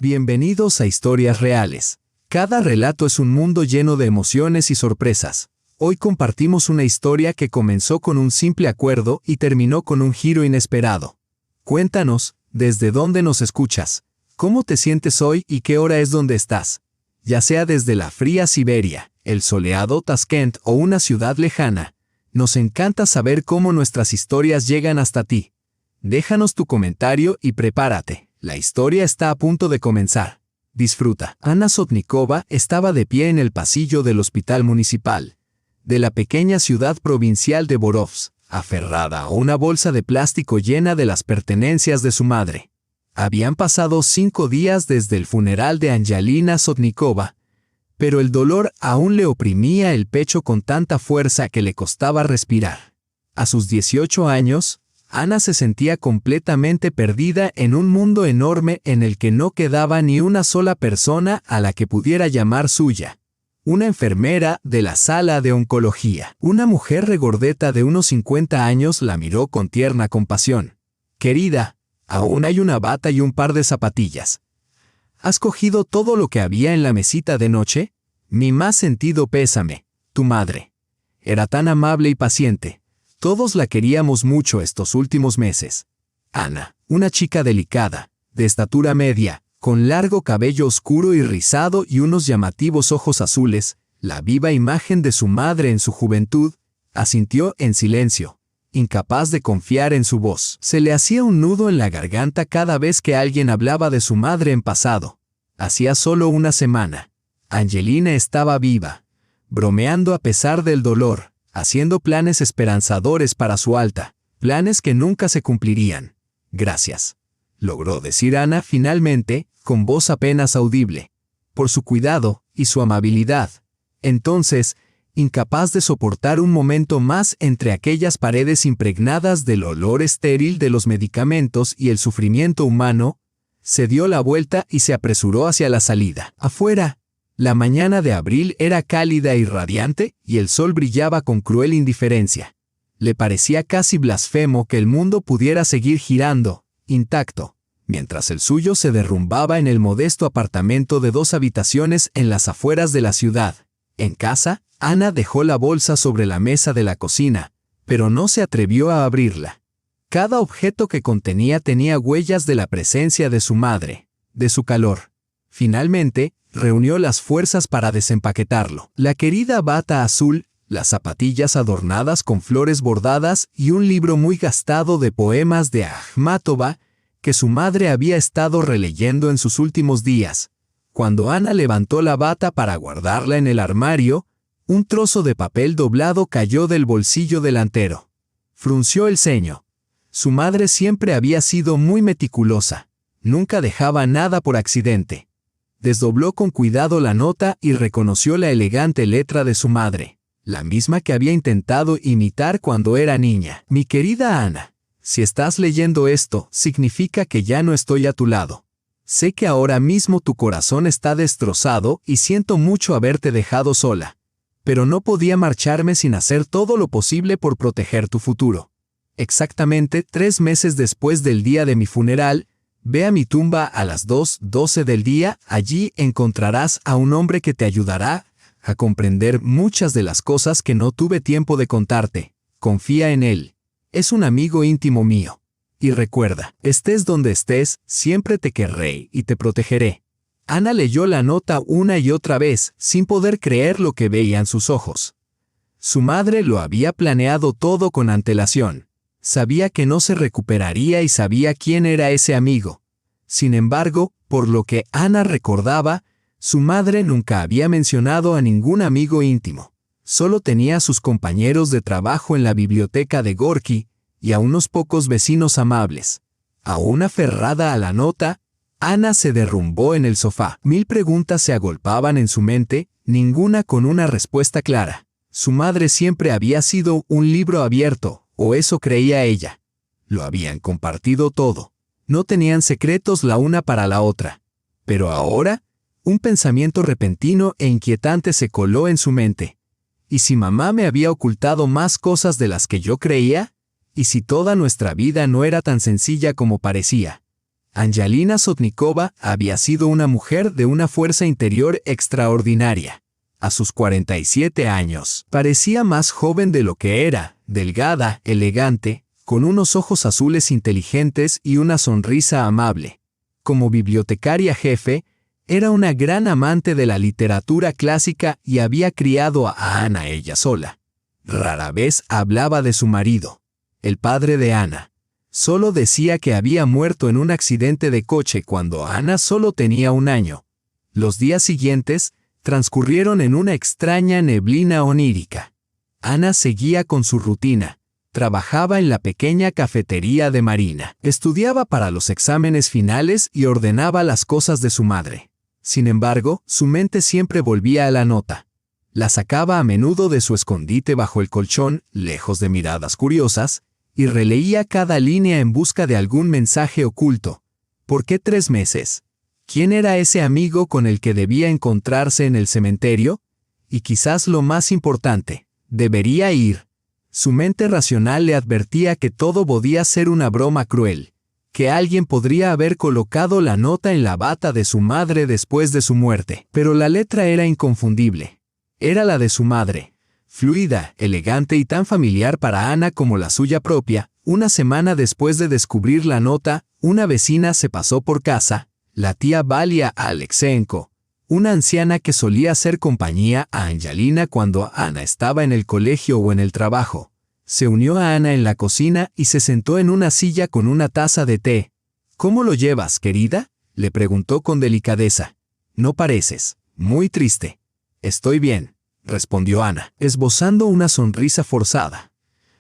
Bienvenidos a Historias Reales. Cada relato es un mundo lleno de emociones y sorpresas. Hoy compartimos una historia que comenzó con un simple acuerdo y terminó con un giro inesperado. Cuéntanos, ¿desde dónde nos escuchas? ¿Cómo te sientes hoy y qué hora es donde estás? Ya sea desde la fría Siberia, el soleado Tashkent o una ciudad lejana, nos encanta saber cómo nuestras historias llegan hasta ti. Déjanos tu comentario y prepárate. La historia está a punto de comenzar. Disfruta. Anna Sotnikova estaba de pie en el pasillo del hospital municipal de la pequeña ciudad provincial de Borovsk, aferrada a una bolsa de plástico llena de las pertenencias de su madre. Habían pasado 5 días desde el funeral de Angelina Sotnikova, pero el dolor aún le oprimía el pecho con tanta fuerza que le costaba respirar. A sus 18 años, Anna se sentía completamente perdida en un mundo enorme en el que no quedaba ni una sola persona a la que pudiera llamar suya. Una enfermera de la sala de oncología, una mujer regordeta de unos 50 años, la miró con tierna compasión. «Querida, aún hay una bata y un par de zapatillas. ¿Has cogido todo lo que había en la mesita de noche? Mi más sentido pésame, tu madre. Era tan amable y paciente. Todos la queríamos mucho estos últimos meses». Anna, una chica delicada, de estatura media, con largo cabello oscuro y rizado y unos llamativos ojos azules, la viva imagen de su madre en su juventud, asintió en silencio, incapaz de confiar en su voz. Se le hacía un nudo en la garganta cada vez que alguien hablaba de su madre en pasado. Hacía solo una semana. Angelina estaba viva, bromeando a pesar del dolor, haciendo planes esperanzadores para su alta, planes que nunca se cumplirían. «Gracias», logró decir Anna finalmente, con voz apenas audible, «por su cuidado y su amabilidad». Entonces, incapaz de soportar un momento más entre aquellas paredes impregnadas del olor estéril de los medicamentos y el sufrimiento humano, se dio la vuelta y se apresuró hacia la salida. Afuera, la mañana de abril era cálida y radiante, y el sol brillaba con cruel indiferencia. Le parecía casi blasfemo que el mundo pudiera seguir girando, intacto, mientras el suyo se derrumbaba en el modesto apartamento de 2 habitaciones en las afueras de la ciudad. En casa, Anna dejó la bolsa sobre la mesa de la cocina, pero no se atrevió a abrirla. Cada objeto que contenía tenía huellas de la presencia de su madre, de su calor. Finalmente, reunió las fuerzas para desempaquetarlo. La querida bata azul, las zapatillas adornadas con flores bordadas y un libro muy gastado de poemas de Akhmatova que su madre había estado releyendo en sus últimos días. Cuando Anna levantó la bata para guardarla en el armario, un trozo de papel doblado cayó del bolsillo delantero. Frunció el ceño. Su madre siempre había sido muy meticulosa. Nunca dejaba nada por accidente. Desdobló con cuidado la nota y reconoció la elegante letra de su madre, la misma que había intentado imitar cuando era niña. «Mi querida Anna, si estás leyendo esto, significa que ya no estoy a tu lado. Sé que ahora mismo tu corazón está destrozado y siento mucho haberte dejado sola, pero no podía marcharme sin hacer todo lo posible por proteger tu futuro. Exactamente 3 meses después del día de mi funeral, ve a mi tumba a las 2:12 del día. Allí encontrarás a un hombre que te ayudará a comprender muchas de las cosas que no tuve tiempo de contarte. Confía en él. Es un amigo íntimo mío. Y recuerda, estés donde estés, siempre te querré y te protegeré». Anna leyó la nota una y otra vez, sin poder creer lo que veían sus ojos. Su madre lo había planeado todo con antelación. Sabía que no se recuperaría y sabía quién era ese amigo. Sin embargo, por lo que Anna recordaba, su madre nunca había mencionado a ningún amigo íntimo. Solo tenía a sus compañeros de trabajo en la biblioteca de Gorky y a unos pocos vecinos amables. Aún aferrada a la nota, Anna se derrumbó en el sofá. 1000 preguntas se agolpaban en su mente, ninguna con una respuesta clara. Su madre siempre había sido un libro abierto, o eso creía ella. Lo habían compartido todo. No tenían secretos la una para la otra. Pero ahora, un pensamiento repentino e inquietante se coló en su mente. ¿Y si mamá me había ocultado más cosas de las que yo creía? ¿Y si toda nuestra vida no era tan sencilla como parecía? Angelina Sotnikova había sido una mujer de una fuerza interior extraordinaria. A sus 47 años, parecía más joven de lo que era, delgada, elegante, con unos ojos azules inteligentes y una sonrisa amable. Como bibliotecaria jefe, era una gran amante de la literatura clásica y había criado a Ana ella sola. Rara vez hablaba de su marido, el padre de Ana. Solo decía que había muerto en un accidente de coche cuando Ana solo tenía 1 año. Los días siguientes transcurrieron en una extraña neblina onírica. Ana seguía con su rutina. Trabajaba en la pequeña cafetería de Marina. Estudiaba para los exámenes finales y ordenaba las cosas de su madre. Sin embargo, su mente siempre volvía a la nota. La sacaba a menudo de su escondite bajo el colchón, lejos de miradas curiosas, y releía cada línea en busca de algún mensaje oculto. ¿Por qué 3 meses? ¿Quién era ese amigo con el que debía encontrarse en el cementerio? Y quizás lo más importante, debería ir. Su mente racional le advertía que todo podía ser una broma cruel, que alguien podría haber colocado la nota en la bata de su madre después de su muerte. Pero la letra era inconfundible. Era la de su madre, fluida, elegante y tan familiar para Ana como la suya propia. Una semana después de descubrir la nota, una vecina se pasó por casa, la tía Valia Alexenko, una anciana que solía hacer compañía a Angelina cuando Ana estaba en el colegio o en el trabajo. Se unió a Ana en la cocina y se sentó en una silla con una taza de té. «¿Cómo lo llevas, querida?», le preguntó con delicadeza. «No pareces muy triste». «Estoy bien», respondió Ana, esbozando una sonrisa forzada.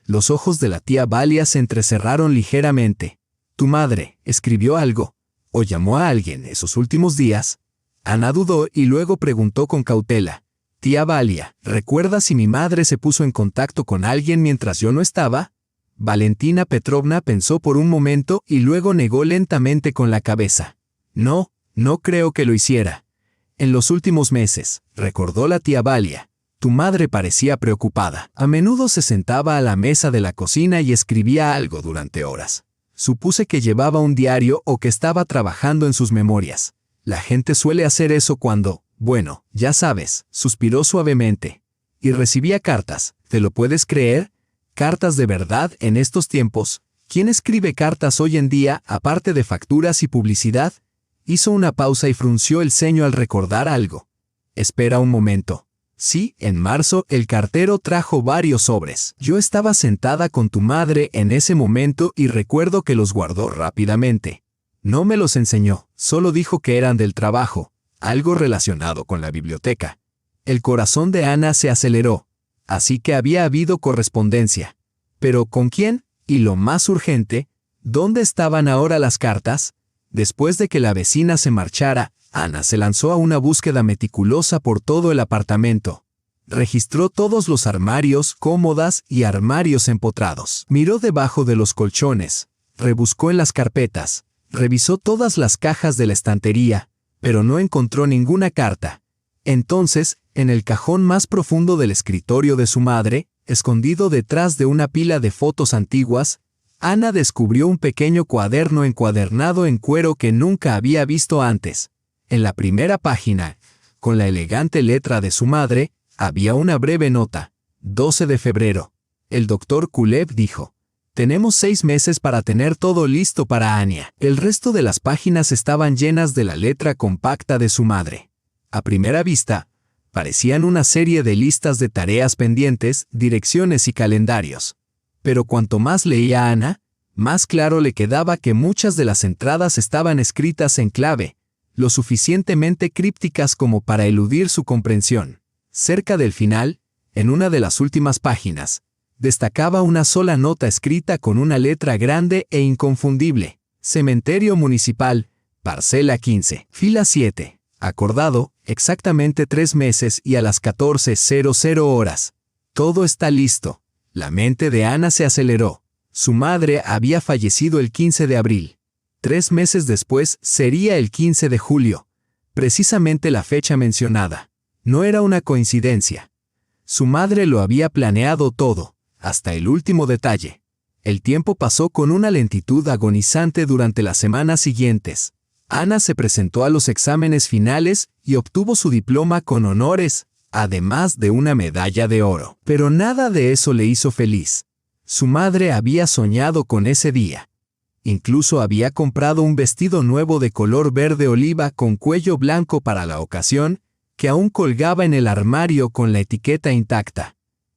Los ojos de la tía Valia se entrecerraron ligeramente. «¿Tu madre escribió algo o llamó a alguien esos últimos días?». Ana dudó y luego preguntó con cautela. «Tía Valia, ¿recuerdas si mi madre se puso en contacto con alguien mientras yo no estaba?». Valentina Petrovna pensó por un momento y luego negó lentamente con la cabeza. «No, no creo que lo hiciera». «En los últimos meses», recordó la tía Valia, «tu madre parecía preocupada. A menudo se sentaba a la mesa de la cocina y escribía algo durante horas. Supuse que llevaba un diario o que estaba trabajando en sus memorias. La gente suele hacer eso cuando, bueno, ya sabes», suspiró suavemente. «Y recibía cartas, ¿te lo puedes creer? Cartas de verdad en estos tiempos. ¿Quién escribe cartas hoy en día aparte de facturas y publicidad?». Hizo una pausa y frunció el ceño al recordar algo. «Espera un momento. Sí, en marzo el cartero trajo varios sobres. Yo estaba sentada con tu madre en ese momento y recuerdo que los guardó rápidamente. No me los enseñó, solo dijo que eran del trabajo, algo relacionado con la biblioteca». El corazón de Ana se aceleró. Así que había habido correspondencia. ¿Pero con quién? Y lo más urgente, ¿dónde estaban ahora las cartas? Después de que la vecina se marchara, Ana se lanzó a una búsqueda meticulosa por todo el apartamento. Registró todos los armarios, cómodas y armarios empotrados. Miró debajo de los colchones, rebuscó en las carpetas, revisó todas las cajas de la estantería, pero no encontró ninguna carta. Entonces, en el cajón más profundo del escritorio de su madre, escondido detrás de una pila de fotos antiguas, Ana descubrió un pequeño cuaderno encuadernado en cuero que nunca había visto antes. En la primera página, con la elegante letra de su madre, había una breve nota. 12 de febrero. El doctor Kulev dijo: «Tenemos 6 meses para tener todo listo para Ania». El resto de las páginas estaban llenas de la letra compacta de su madre. A primera vista, parecían una serie de listas de tareas pendientes, direcciones y calendarios. Pero cuanto más leía Ana, más claro le quedaba que muchas de las entradas estaban escritas en clave, lo suficientemente crípticas como para eludir su comprensión. Cerca del final, en una de las últimas páginas, destacaba una sola nota escrita con una letra grande e inconfundible: Cementerio Municipal, Parcela 15, Fila 7, acordado, exactamente 3 meses y a las 14:00 horas. Todo está listo. La mente de Ana se aceleró. Su madre había fallecido el 15 de abril. 3 meses después sería el 15 de julio, precisamente la fecha mencionada. No era una coincidencia. Su madre lo había planeado todo, hasta el último detalle. El tiempo pasó con una lentitud agonizante durante las semanas siguientes. Ana se presentó a los exámenes finales y obtuvo su diploma con honores, además de una medalla de oro. Pero nada de eso le hizo feliz. Su madre había soñado con ese día. Incluso había comprado un vestido nuevo de color verde oliva con cuello blanco para la ocasión, que aún colgaba en el armario con la etiqueta intacta.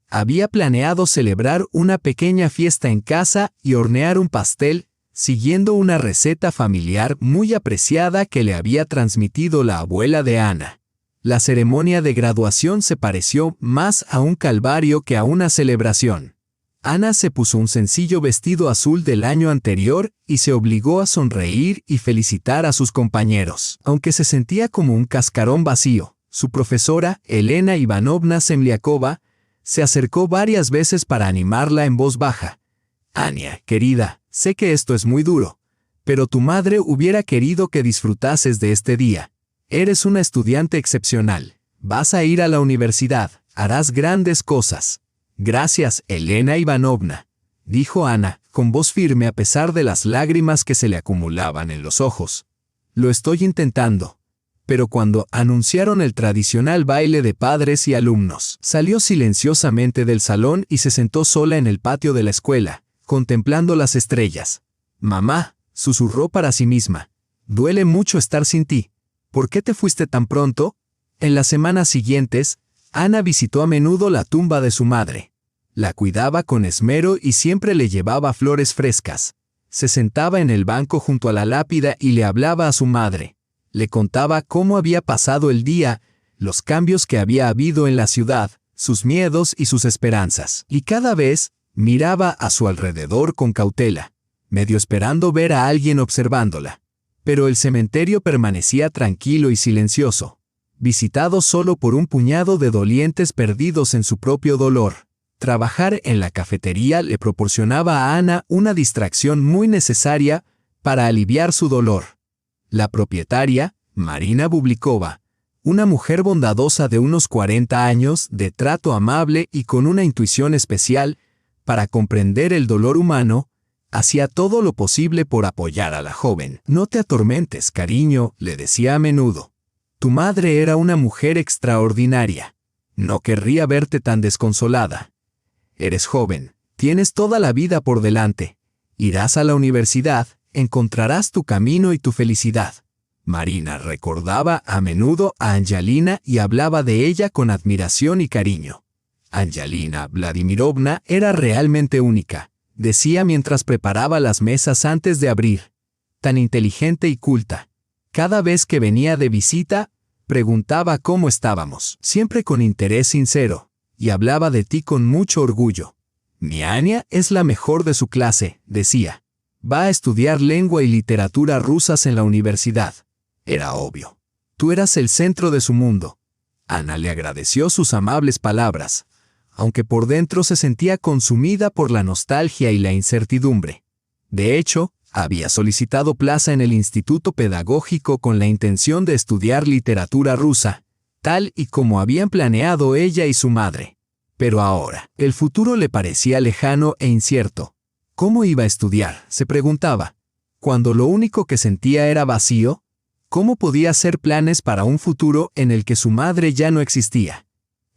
Había planeado celebrar una pequeña fiesta en casa y hornear un pastel, siguiendo una receta familiar muy apreciada que le había transmitido la abuela de Ana. La ceremonia de graduación se pareció más a un calvario que a una celebración. Ana se puso un sencillo vestido azul del año anterior y se obligó a sonreír y felicitar a sus compañeros. Aunque se sentía como un cascarón vacío, su profesora, Elena Ivanovna Semliakova, se acercó varias veces para animarla en voz baja. «Ania, querida, sé que esto es muy duro, pero tu madre hubiera querido que disfrutases de este día. Eres una estudiante excepcional. Vas a ir a la universidad, harás grandes cosas». «Gracias, Elena Ivanovna», dijo Ana, con voz firme a pesar de las lágrimas que se le acumulaban en los ojos. «Lo estoy intentando». Pero cuando anunciaron el tradicional baile de padres y alumnos, salió silenciosamente del salón y se sentó sola en el patio de la escuela, contemplando las estrellas. «Mamá», susurró para sí misma, «duele mucho estar sin ti. ¿Por qué te fuiste tan pronto?». En las semanas siguientes, Ana visitó a menudo la tumba de su madre. La cuidaba con esmero y siempre le llevaba flores frescas. Se sentaba en el banco junto a la lápida y le hablaba a su madre. Le contaba cómo había pasado el día, los cambios que había habido en la ciudad, sus miedos y sus esperanzas. Y cada vez miraba a su alrededor con cautela, medio esperando ver a alguien observándola. Pero el cementerio permanecía tranquilo y silencioso, visitado solo por un puñado de dolientes perdidos en su propio dolor. Trabajar en la cafetería le proporcionaba a Ana una distracción muy necesaria para aliviar su dolor. La propietaria, Marina Bublikova, una mujer bondadosa de unos 40 años, de trato amable y con una intuición especial para comprender el dolor humano, hacía todo lo posible por apoyar a la joven. «No te atormentes, cariño», le decía a menudo. «Tu madre era una mujer extraordinaria. No querría verte tan desconsolada. Eres joven, tienes toda la vida por delante. Irás a la universidad, encontrarás tu camino y tu felicidad». Marina recordaba a menudo a Angelina y hablaba de ella con admiración y cariño. «Angelina Vladimirovna era realmente única», decía mientras preparaba las mesas antes de abrir. «Tan inteligente y culta. Cada vez que venía de visita, preguntaba cómo estábamos, siempre con interés sincero, y hablaba de ti con mucho orgullo. Mi Ania es la mejor de su clase», decía. «Va a estudiar lengua y literatura rusas en la universidad». Era obvio. Tú eras el centro de su mundo. Ana le agradeció sus amables palabras, aunque por dentro se sentía consumida por la nostalgia y la incertidumbre. De hecho, había solicitado plaza en el Instituto Pedagógico con la intención de estudiar literatura rusa, tal y como habían planeado ella y su madre. Pero ahora, el futuro le parecía lejano e incierto. ¿Cómo iba a estudiar?, se preguntaba. Cuando lo único que sentía era vacío, ¿cómo podía hacer planes para un futuro en el que su madre ya no existía?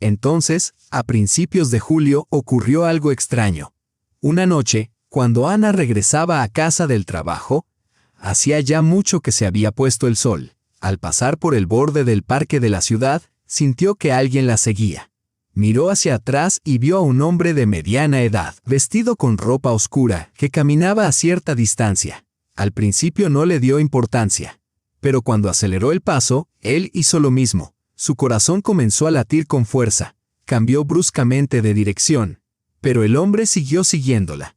Entonces, a principios de julio ocurrió algo extraño. Una noche, cuando Ana regresaba a casa del trabajo, hacía ya mucho que se había puesto el sol. Al pasar por el borde del parque de la ciudad, sintió que alguien la seguía. Miró hacia atrás y vio a un hombre de mediana edad, vestido con ropa oscura, que caminaba a cierta distancia. Al principio no le dio importancia. Pero cuando aceleró el paso, él hizo lo mismo. Su corazón comenzó a latir con fuerza. Cambió bruscamente de dirección. Pero el hombre siguió siguiéndola.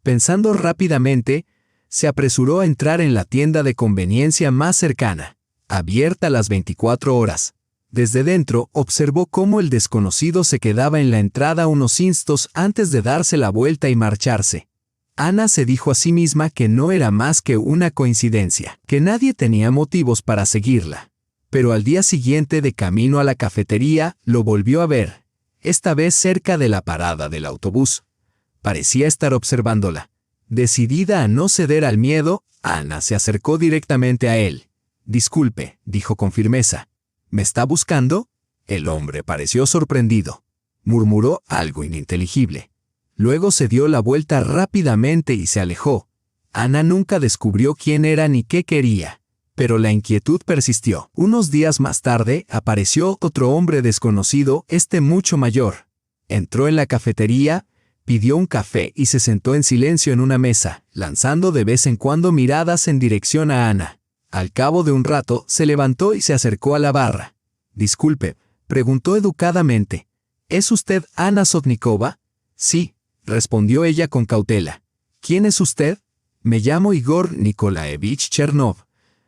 Pensando rápidamente, se apresuró a entrar en la tienda de conveniencia más cercana, abierta las 24 horas. Desde dentro, observó cómo el desconocido se quedaba en la entrada unos instantes antes de darse la vuelta y marcharse. Ana se dijo a sí misma que no era más que una coincidencia, que nadie tenía motivos para seguirla. Pero al día siguiente, de camino a la cafetería, lo volvió a ver, esta vez cerca de la parada del autobús. Parecía estar observándola. Decidida a no ceder al miedo, Ana se acercó directamente a él. «Disculpe», dijo con firmeza. «¿Me está buscando?» El hombre pareció sorprendido. Murmuró algo ininteligible. Luego se dio la vuelta rápidamente y se alejó. Ana nunca descubrió quién era ni qué quería. Pero la inquietud persistió. Unos días más tarde apareció otro hombre desconocido, mucho mayor. Entró en la cafetería, pidió un café y se sentó en silencio en una mesa, lanzando de vez en cuando miradas en dirección a Ana. Al cabo de un rato, se levantó y se acercó a la barra. «Disculpe», preguntó educadamente. «¿Es usted Ana Sotnikova?» «Sí», respondió ella con cautela. «¿Quién es usted?» «Me llamo Igor Nikolaevich Chernov.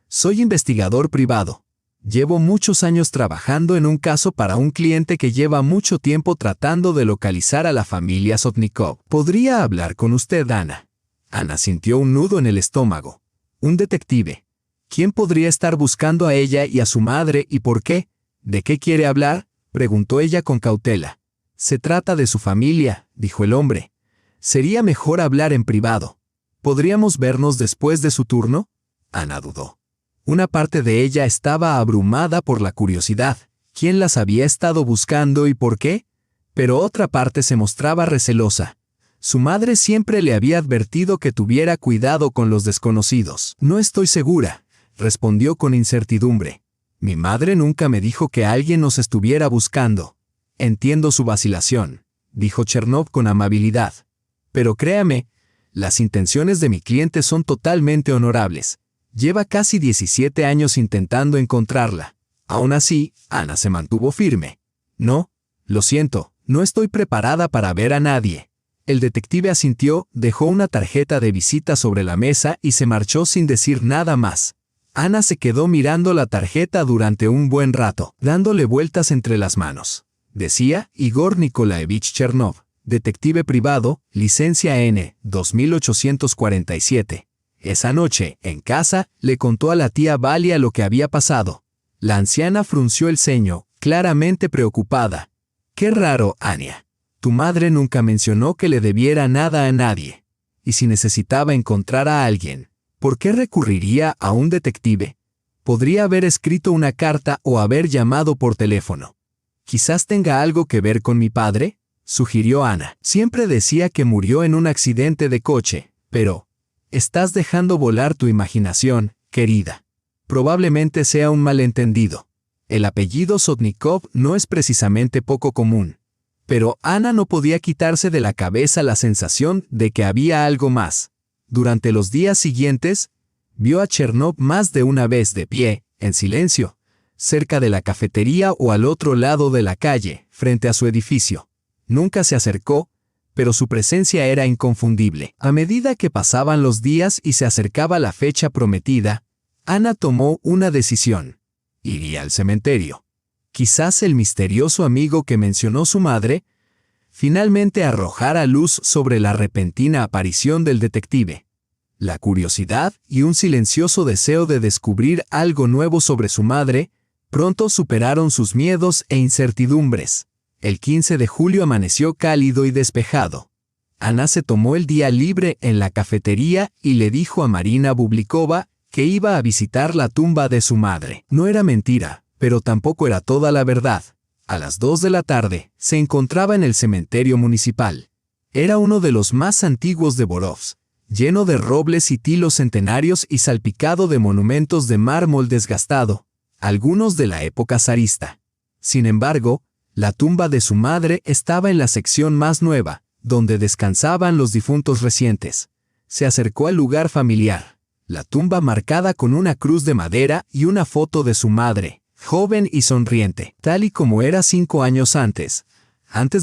Soy investigador privado. Llevo muchos años trabajando en un caso para un cliente que lleva mucho tiempo tratando de localizar a la familia Sotnikov. ¿Podría hablar con usted, Ana?» Ana sintió un nudo en el estómago. «Un detective. ¿Quién podría estar buscando a ella y a su madre y por qué? ¿De qué quiere hablar?», preguntó ella con cautela. «Se trata de su familia», dijo el hombre. «Sería mejor hablar en privado. ¿Podríamos vernos después de su turno?». Ana dudó. Una parte de ella estaba abrumada por la curiosidad. ¿Quién las había estado buscando y por qué? Pero otra parte se mostraba recelosa. Su madre siempre le había advertido que tuviera cuidado con los desconocidos. «No estoy segura», respondió con incertidumbre. «Mi madre nunca me dijo que alguien nos estuviera buscando». «Entiendo su vacilación», dijo Chernov con amabilidad. «Pero créame, las intenciones de mi cliente son totalmente honorables. Lleva casi 17 años intentando encontrarla». Aún así, Ana se mantuvo firme. «No, lo siento, no estoy preparada para ver a nadie». El detective asintió, dejó una tarjeta de visita sobre la mesa y se marchó sin decir nada más. Ana se quedó mirando la tarjeta durante un buen rato, dándole vueltas entre las manos. Decía Igor Nikolaevich Chernov, detective privado, licencia N, 2847. Esa noche, en casa, le contó a la tía Valia lo que había pasado. La anciana frunció el ceño, claramente preocupada. «Qué raro, Ania. Tu madre nunca mencionó que le debiera nada a nadie. Y si necesitaba encontrar a alguien, ¿por qué recurriría a un detective? Podría haber escrito una carta o haber llamado por teléfono». «Quizás tenga algo que ver con mi padre», sugirió Ana. «Siempre decía que murió en un accidente de coche, pero... estás dejando volar tu imaginación, querida. Probablemente sea un malentendido. El apellido Sotnikov no es precisamente poco común». Pero Ana no podía quitarse de la cabeza la sensación de que había algo más. Durante los días siguientes, vio a Chernov más de una vez de pie, en silencio, cerca de la cafetería o al otro lado de la calle, frente a su edificio. Nunca se acercó, pero su presencia era inconfundible. A medida que pasaban los días y se acercaba la fecha prometida, Ana tomó una decisión. Iría al cementerio. Quizás el misterioso amigo que mencionó su madre finalmente arrojara luz sobre la repentina aparición del detective. La curiosidad y un silencioso deseo de descubrir algo nuevo sobre su madre pronto superaron sus miedos e incertidumbres. El 15 de julio amaneció cálido y despejado. Ana se tomó el día libre en la cafetería y le dijo a Marina Bublikova que iba a visitar la tumba de su madre. No era mentira, pero tampoco era toda la verdad. A las 2 de la tarde, se encontraba en el cementerio municipal. Era uno de los más antiguos de Borovsk, lleno de robles y tilos centenarios y salpicado de monumentos de mármol desgastado, algunos de la época zarista. Sin embargo, la tumba de su madre estaba en la sección más nueva, donde descansaban los difuntos recientes. Se acercó al lugar familiar, la tumba marcada con una cruz de madera y una foto de su madre, joven y sonriente, tal y como era 5 años antes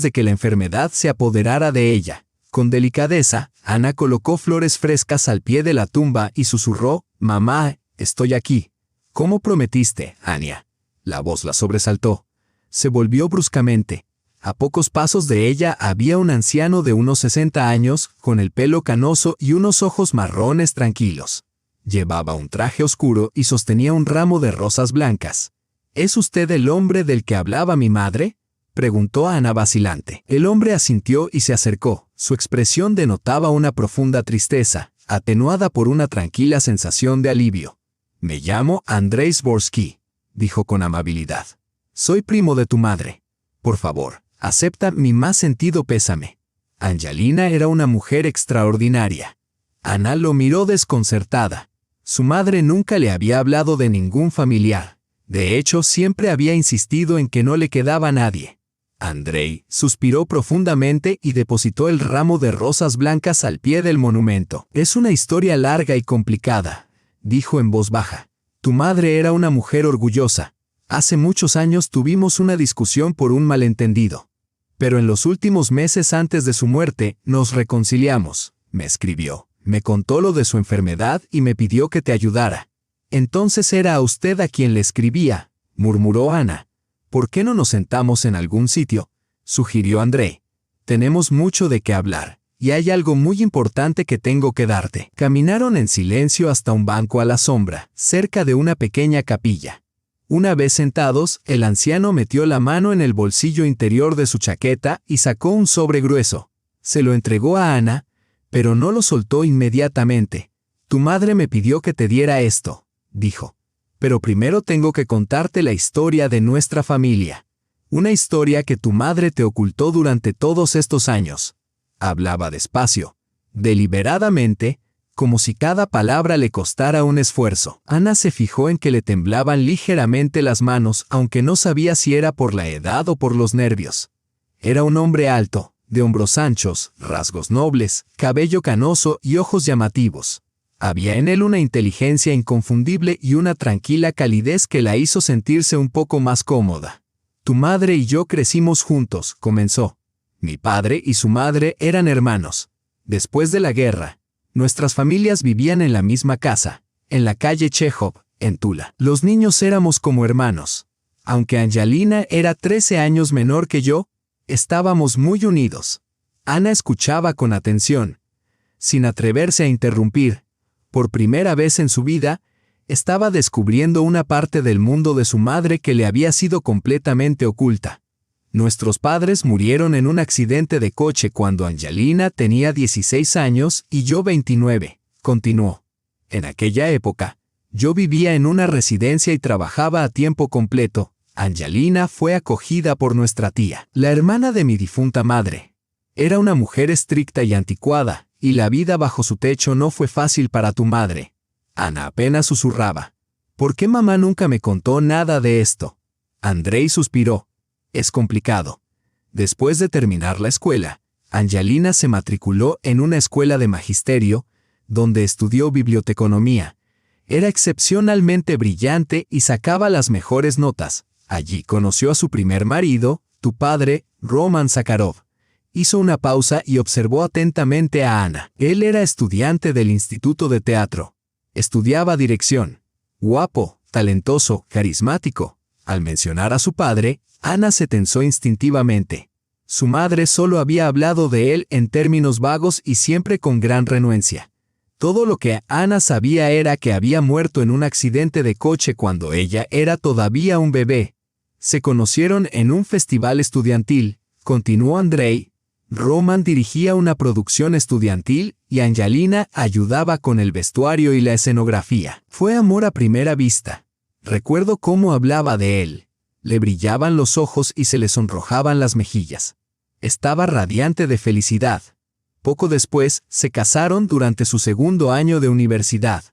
de que la enfermedad se apoderara de ella. Con delicadeza, Ana colocó flores frescas al pie de la tumba y susurró: «Mamá, estoy aquí. ¿Cómo prometiste, Ania?». La voz la sobresaltó. Se volvió bruscamente. A pocos pasos de ella había un anciano de unos 60 años, con el pelo canoso y unos ojos marrones tranquilos. Llevaba un traje oscuro y sostenía un ramo de rosas blancas. «¿Es usted el hombre del que hablaba mi madre?», preguntó Ana vacilante. El hombre asintió y se acercó. Su expresión denotaba una profunda tristeza, atenuada por una tranquila sensación de alivio. Me llamo Andrzej Zborski, dijo con amabilidad. Soy primo de tu madre. Por favor, acepta mi más sentido pésame. Angelina era una mujer extraordinaria. Ana lo miró desconcertada. Su madre nunca le había hablado de ningún familiar. De hecho, siempre había insistido en que no le quedaba nadie. Andrzej suspiró profundamente y depositó el ramo de rosas blancas al pie del monumento. Es una historia larga y complicada, dijo en voz baja. Tu madre era una mujer orgullosa. Hace muchos años tuvimos una discusión por un malentendido. Pero en los últimos meses antes de su muerte, nos reconciliamos, me escribió. Me contó lo de su enfermedad y me pidió que te ayudara. Entonces era a usted a quien le escribía, murmuró Ana. ¿Por qué no nos sentamos en algún sitio?, sugirió Andrzej. Tenemos mucho de qué hablar, y hay algo muy importante que tengo que darte. Caminaron en silencio hasta un banco a la sombra, cerca de una pequeña capilla. Una vez sentados, el anciano metió la mano en el bolsillo interior de su chaqueta y sacó un sobre grueso. Se lo entregó a Ana, pero no lo soltó inmediatamente. Tu madre me pidió que te diera esto, dijo. Pero primero tengo que contarte la historia de nuestra familia. Una historia que tu madre te ocultó durante todos estos años. Hablaba despacio, deliberadamente, como si cada palabra le costara un esfuerzo. Ana se fijó en que le temblaban ligeramente las manos, aunque no sabía si era por la edad o por los nervios. Era un hombre alto, de hombros anchos, rasgos nobles, cabello canoso y ojos llamativos. Había en él una inteligencia inconfundible y una tranquila calidez que la hizo sentirse un poco más cómoda. Tu madre y yo crecimos juntos, comenzó. Mi padre y su madre eran hermanos. Después de la guerra, nuestras familias vivían en la misma casa, en la calle Chekhov, en Tula. Los niños éramos como hermanos. Aunque Angelina era 13 años menor que yo, estábamos muy unidos. Ana escuchaba con atención, sin atreverse a interrumpir. Por primera vez en su vida, estaba descubriendo una parte del mundo de su madre que le había sido completamente oculta. Nuestros padres murieron en un accidente de coche cuando Angelina tenía 16 años y yo 29, continuó. En aquella época, yo vivía en una residencia y trabajaba a tiempo completo. Angelina fue acogida por nuestra tía, la hermana de mi difunta madre. Era una mujer estricta y anticuada, y la vida bajo su techo no fue fácil para tu madre. Ana apenas susurraba. ¿Por qué mamá nunca me contó nada de esto? Andrzej suspiró. Es complicado. Después de terminar la escuela, Angelina se matriculó en una escuela de magisterio, donde estudió biblioteconomía. Era excepcionalmente brillante y sacaba las mejores notas. Allí conoció a su primer marido, tu padre, Roman Sakharov. Hizo una pausa y observó atentamente a Ana. Él era estudiante del Instituto de Teatro. Estudiaba dirección. Guapo, talentoso, carismático. Al mencionar a su padre, Ana se tensó instintivamente. Su madre solo había hablado de él en términos vagos y siempre con gran renuencia. Todo lo que Ana sabía era que había muerto en un accidente de coche cuando ella era todavía un bebé. Se conocieron en un festival estudiantil, continuó Andrzej. Roman dirigía una producción estudiantil y Angelina ayudaba con el vestuario y la escenografía. Fue amor a primera vista. Recuerdo cómo hablaba de él. Le brillaban los ojos y se le sonrojaban las mejillas. Estaba radiante de felicidad. Poco después, se casaron durante su segundo año de universidad.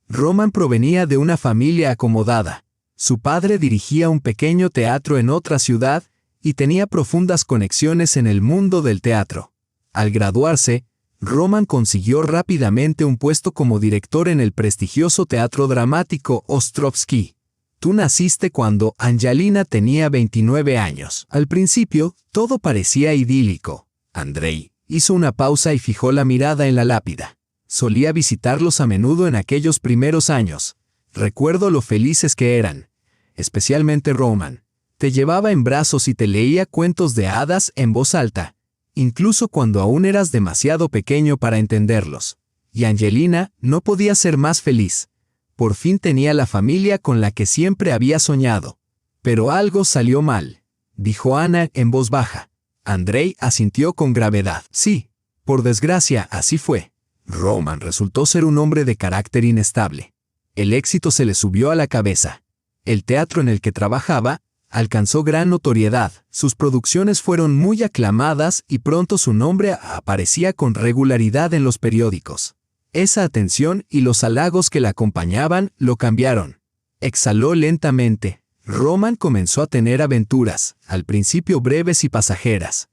Roman provenía de una familia acomodada. Su padre dirigía un pequeño teatro en otra ciudad y tenía profundas conexiones en el mundo del teatro. Al graduarse, Roman consiguió rápidamente un puesto como director en el prestigioso teatro dramático Ostrovsky. Tú naciste cuando Angelina tenía 29 años. Al principio, todo parecía idílico. Andrzej hizo una pausa y fijó la mirada en la lápida. Solía visitarlos a menudo en aquellos primeros años. Recuerdo lo felices que eran. Especialmente Roman. Te llevaba en brazos y te leía cuentos de hadas en voz alta, incluso cuando aún eras demasiado pequeño para entenderlos. Y Angelina no podía ser más feliz. Por fin tenía la familia con la que siempre había soñado. Pero algo salió mal. dijo Ana en voz baja. Andrei asintió con gravedad. Sí, por desgracia, así fue. Roman resultó ser un hombre de carácter inestable. El éxito se le subió a la cabeza. El teatro en el que trabajaba alcanzó gran notoriedad, sus producciones fueron muy aclamadas y pronto su nombre aparecía con regularidad en los periódicos. Esa atención y los halagos que la acompañaban lo cambiaron. Exhaló lentamente. Roman comenzó a tener aventuras, al principio breves y pasajeras.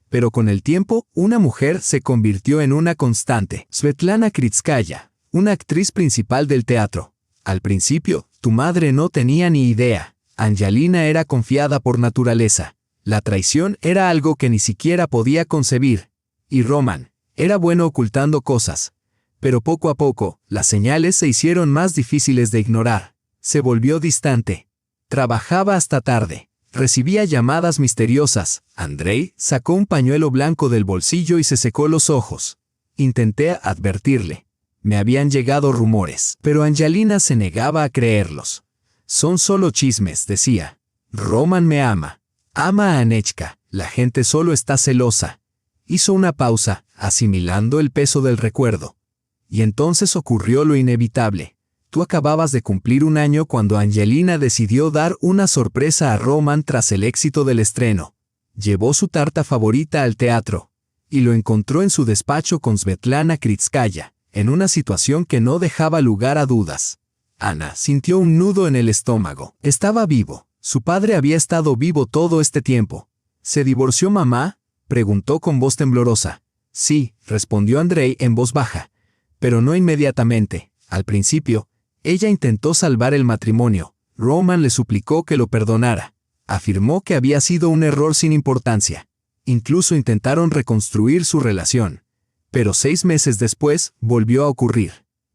Pero con el tiempo, una mujer se convirtió en una constante. Svetlana Kritskaya, una actriz principal del teatro. Al principio, tu madre no tenía ni idea. Angelina era confiada por naturaleza. La traición era algo que ni siquiera podía concebir. Y Roman era bueno ocultando cosas. Pero poco a poco, las señales se hicieron más difíciles de ignorar. Se volvió distante. Trabajaba hasta tarde. Recibía llamadas misteriosas. Andrei sacó un pañuelo blanco del bolsillo y se secó los ojos. Intenté advertirle. Me habían llegado rumores, pero Angelina se negaba a creerlos. Son solo chismes, decía. Roman me ama. Ama a Anechka. La gente solo está celosa. Hizo una pausa, asimilando el peso del recuerdo. Y entonces ocurrió lo inevitable. Tú acababas de cumplir 1 año cuando Angelina decidió dar una sorpresa a Roman tras el éxito del estreno. Llevó su tarta favorita al teatro. Y lo encontró en su despacho con Svetlana Kritskaya, en una situación que no dejaba lugar a dudas. Ana sintió un nudo en el estómago. Estaba vivo. Su padre había estado vivo todo este tiempo. ¿Se divorció mamá?, preguntó con voz temblorosa. Sí, respondió Andrei en voz baja. Pero no inmediatamente. Al principio, ella intentó salvar el matrimonio. Roman le suplicó que lo perdonara. Afirmó que había sido un error sin importancia. Incluso intentaron reconstruir su relación. Pero 6 meses después, volvió a ocurrir.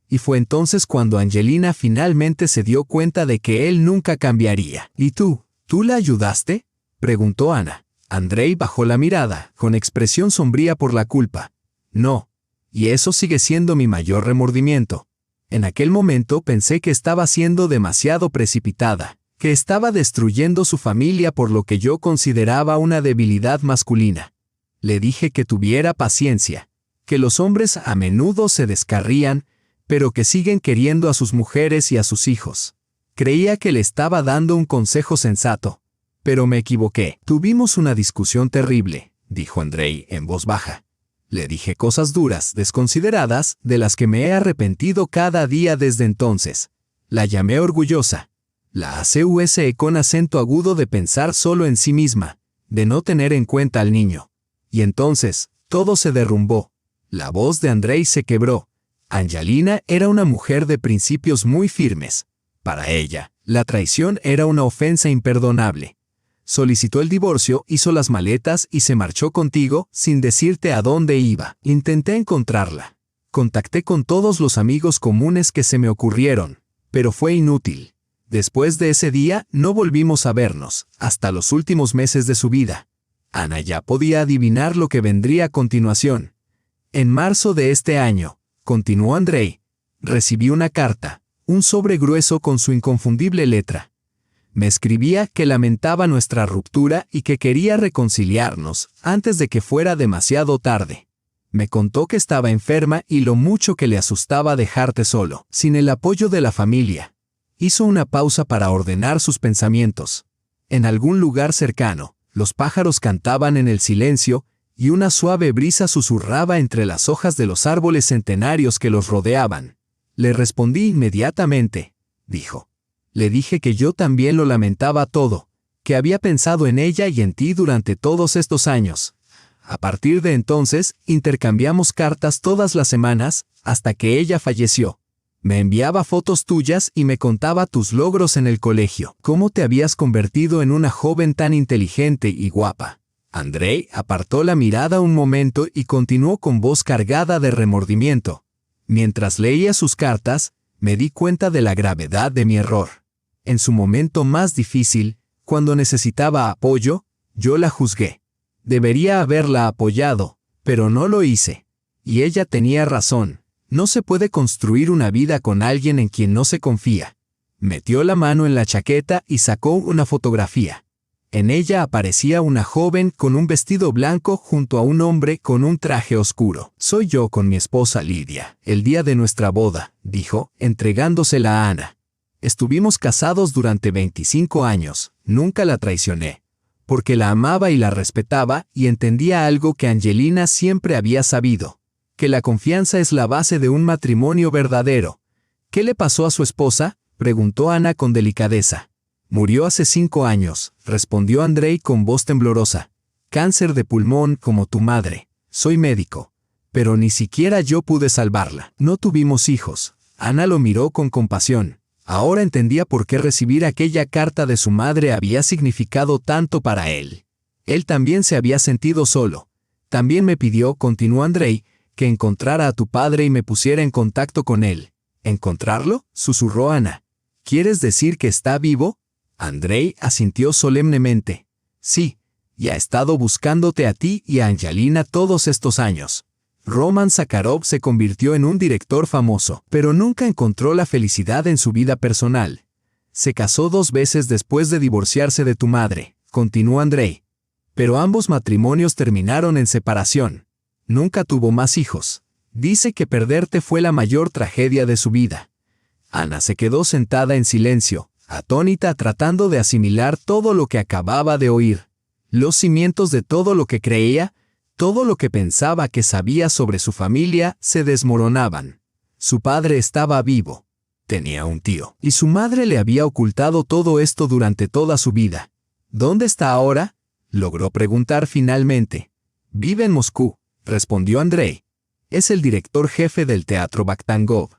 Y fue entonces cuando Angelina finalmente se dio cuenta de que él nunca cambiaría. ¿Y tú la ayudaste?, preguntó Ana. Andrei bajó la mirada, con expresión sombría por la culpa. No. Y eso sigue siendo mi mayor remordimiento. En aquel momento pensé que estaba siendo demasiado precipitada, que estaba destruyendo su familia por lo que yo consideraba una debilidad masculina. Le dije que tuviera paciencia, que los hombres a menudo se descarrían, pero que siguen queriendo a sus mujeres y a sus hijos. Creía que le estaba dando un consejo sensato, pero me equivoqué. Tuvimos una discusión terrible, dijo Andrei en voz baja. Le dije cosas duras, desconsideradas, de las que me he arrepentido cada día desde entonces. La llamé orgullosa. La acusé con acento agudo de pensar solo en sí misma, de no tener en cuenta al niño. Y entonces, todo se derrumbó. La voz de Andrei se quebró. Angelina era una mujer de principios muy firmes. Para ella, la traición era una ofensa imperdonable. Solicitó el divorcio, hizo las maletas y se marchó contigo sin decirte a dónde iba. Intenté encontrarla. Contacté con todos los amigos comunes que se me ocurrieron, pero fue inútil. Después de ese día no volvimos a vernos, hasta los últimos meses de su vida. Ana ya podía adivinar lo que vendría a continuación. En marzo de este año, continuó Andrei, recibí una carta, un sobre grueso con su inconfundible letra. Me escribía que lamentaba nuestra ruptura y que quería reconciliarnos antes de que fuera demasiado tarde. Me contó que estaba enferma y lo mucho que le asustaba dejarte solo, sin el apoyo de la familia. Hizo una pausa para ordenar sus pensamientos. En algún lugar cercano, los pájaros cantaban en el silencio y una suave brisa susurraba entre las hojas de los árboles centenarios que los rodeaban. Le respondí inmediatamente, dijo. Le dije que yo también lo lamentaba todo, que había pensado en ella y en ti durante todos estos años. A partir de entonces, intercambiamos cartas todas las semanas, hasta que ella falleció. Me enviaba fotos tuyas y me contaba tus logros en el colegio, cómo te habías convertido en una joven tan inteligente y guapa. Andrei apartó la mirada un momento y continuó con voz cargada de remordimiento. Mientras leía sus cartas, me di cuenta de la gravedad de mi error. En su momento más difícil, cuando necesitaba apoyo, yo la juzgué. Debería haberla apoyado, pero no lo hice. Y ella tenía razón. No se puede construir una vida con alguien en quien no se confía. Metió la mano en la chaqueta y sacó una fotografía. En ella aparecía una joven con un vestido blanco junto a un hombre con un traje oscuro. «Soy yo con mi esposa Lidia, el día de nuestra boda», dijo, entregándosela a Ana. «Estuvimos casados durante 25 años, nunca la traicioné, porque la amaba y la respetaba y entendía algo que Angelina siempre había sabido, que la confianza es la base de un matrimonio verdadero». «¿Qué le pasó a su esposa?», preguntó Ana con delicadeza. «Murió hace 5 años», respondió Andrei con voz temblorosa. «Cáncer de pulmón como tu madre. Soy médico. Pero ni siquiera yo pude salvarla. No tuvimos hijos». Ana lo miró con compasión. Ahora entendía por qué recibir aquella carta de su madre había significado tanto para él. Él también se había sentido solo. «También me pidió», continuó Andrei, «que encontrara a tu padre y me pusiera en contacto con él». «¿Encontrarlo?», susurró Ana. «¿Quieres decir que está vivo?». Andrei asintió solemnemente. «Sí, y ha estado buscándote a ti y a Angelina todos estos años». Roman Sakharov se convirtió en un director famoso, pero nunca encontró la felicidad en su vida personal. «Se casó 2 veces después de divorciarse de tu madre», continuó Andrei. «Pero ambos matrimonios terminaron en separación. Nunca tuvo más hijos. Dice que perderte fue la mayor tragedia de su vida». Ana se quedó sentada en silencio, atónita, tratando de asimilar todo lo que acababa de oír. Los cimientos de todo lo que creía, todo lo que pensaba que sabía sobre su familia, se desmoronaban. Su padre estaba vivo. Tenía un tío. Y su madre le había ocultado todo esto durante toda su vida. «¿Dónde está ahora?», logró preguntar finalmente. «Vive en Moscú», respondió Andrei. «Es el director jefe del Teatro Vakhtangov.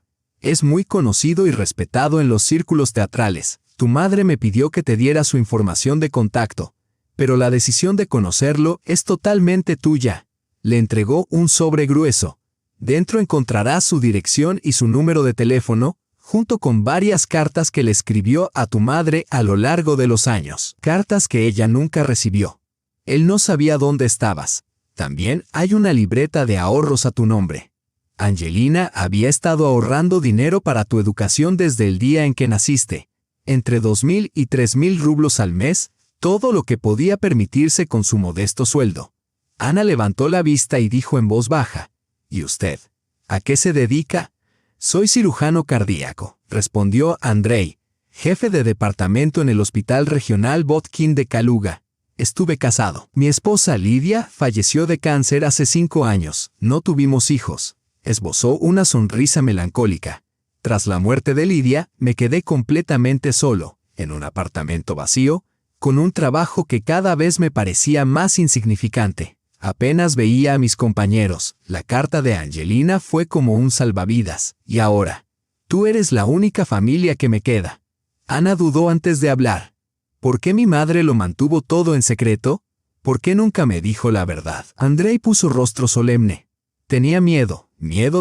Es muy conocido y respetado en los círculos teatrales. Tu madre me pidió que te diera su información de contacto, pero la decisión de conocerlo es totalmente tuya». Le entregó un sobre grueso. «Dentro encontrarás su dirección y su número de teléfono, junto con varias cartas que le escribió a tu madre a lo largo de los años. Cartas que ella nunca recibió. Él no sabía dónde estabas. También hay una libreta de ahorros a tu nombre. Angelina había estado ahorrando dinero para tu educación desde el día en que naciste. Entre 2.000 y 3.000 rublos al mes, todo lo que podía permitirse con su modesto sueldo». Ana levantó la vista y dijo en voz baja: «¿Y usted? ¿A qué se dedica?». «Soy cirujano cardíaco», respondió Andrei, «jefe de departamento en el Hospital Regional Botkin de Kaluga. Estuve casado. Mi esposa Lidia falleció de cáncer hace 5 años. No tuvimos hijos». Esbozó una sonrisa melancólica. «Tras la muerte de Lidia, me quedé completamente solo, en un apartamento vacío, con un trabajo que cada vez me parecía más insignificante. Apenas veía a mis compañeros. La carta de Angelina fue como un salvavidas. Y ahora, tú eres la única familia que me queda». Ana dudó antes de hablar. ¿Por qué mi madre lo mantuvo todo en secreto? ¿Por qué nunca me dijo la verdad? Andrei puso rostro solemne. «Tenía miedo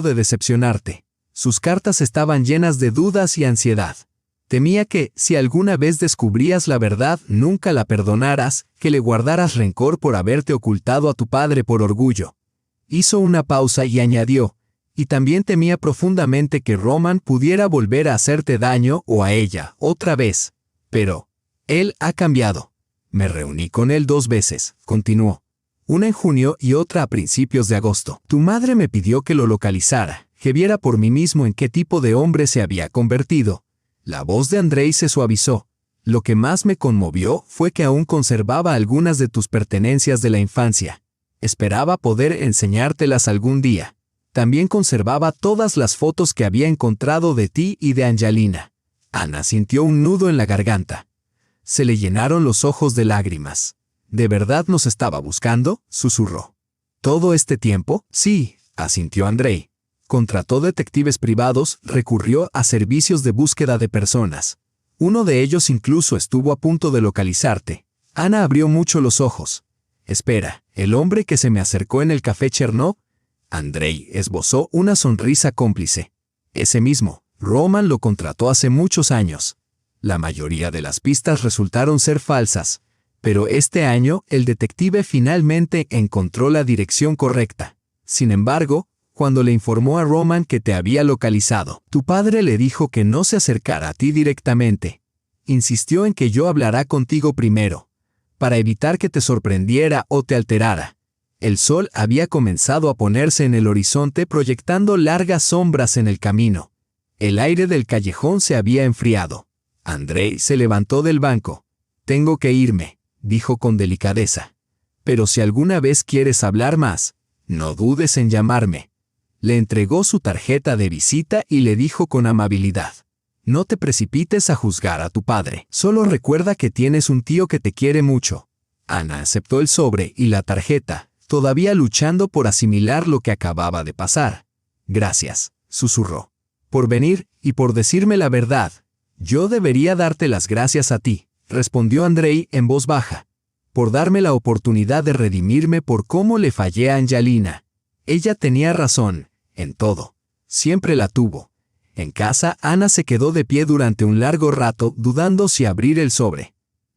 de decepcionarte». Sus cartas estaban llenas de dudas y ansiedad. Temía que, si alguna vez descubrías la verdad, nunca la perdonaras, que le guardaras rencor por haberte ocultado a tu padre por orgullo. Hizo una pausa y añadió: «Y también temía profundamente que Roman pudiera volver a hacerte daño o a ella, otra vez. Pero él ha cambiado. Me reuní con él 2 veces», continuó. «Una en junio y otra a principios de agosto. Tu madre me pidió que lo localizara, que viera por mí mismo en qué tipo de hombre se había convertido». La voz de Andrei se suavizó. «Lo que más me conmovió fue que aún conservaba algunas de tus pertenencias de la infancia. Esperaba poder enseñártelas algún día. También conservaba todas las fotos que había encontrado de ti y de Angelina». Ana sintió un nudo en la garganta. Se le llenaron los ojos de lágrimas. «¿De verdad nos estaba buscando?», susurró. «¿Todo este tiempo?». «Sí», asintió Andrei. «Contrató detectives privados, recurrió a servicios de búsqueda de personas. Uno de ellos incluso estuvo a punto de localizarte». Ana abrió mucho los ojos. «Espera, ¿el hombre que se me acercó en el café Chernov?». Andrei esbozó una sonrisa cómplice. «Ese mismo. Roman lo contrató hace muchos años. La mayoría de las pistas resultaron ser falsas, pero este año el detective finalmente encontró la dirección correcta. Sin embargo, cuando le informó a Roman que te había localizado, tu padre le dijo que no se acercara a ti directamente. Insistió en que yo hablara contigo primero. para evitar que te sorprendiera o te alterara. El sol había comenzado a ponerse en el horizonte proyectando largas sombras en el camino. El aire del callejón se había enfriado. Andrei se levantó del banco. «Tengo que irme», dijo con delicadeza. «Pero si alguna vez quieres hablar más, no dudes en llamarme». Le entregó su tarjeta de visita y le dijo con amabilidad: «No te precipites a juzgar a tu padre. Solo recuerda que tienes un tío que te quiere mucho». Ana aceptó el sobre y la tarjeta, todavía luchando por asimilar lo que acababa de pasar. «Gracias», susurró, «por venir y por decirme la verdad». «Yo debería darte las gracias a ti», respondió Andrei en voz baja, «por darme la oportunidad de redimirme por cómo le fallé a Angelina. Ella tenía razón, en todo. Siempre la tuvo». En casa, Ana se quedó de pie durante un largo rato, dudando si abrir el sobre.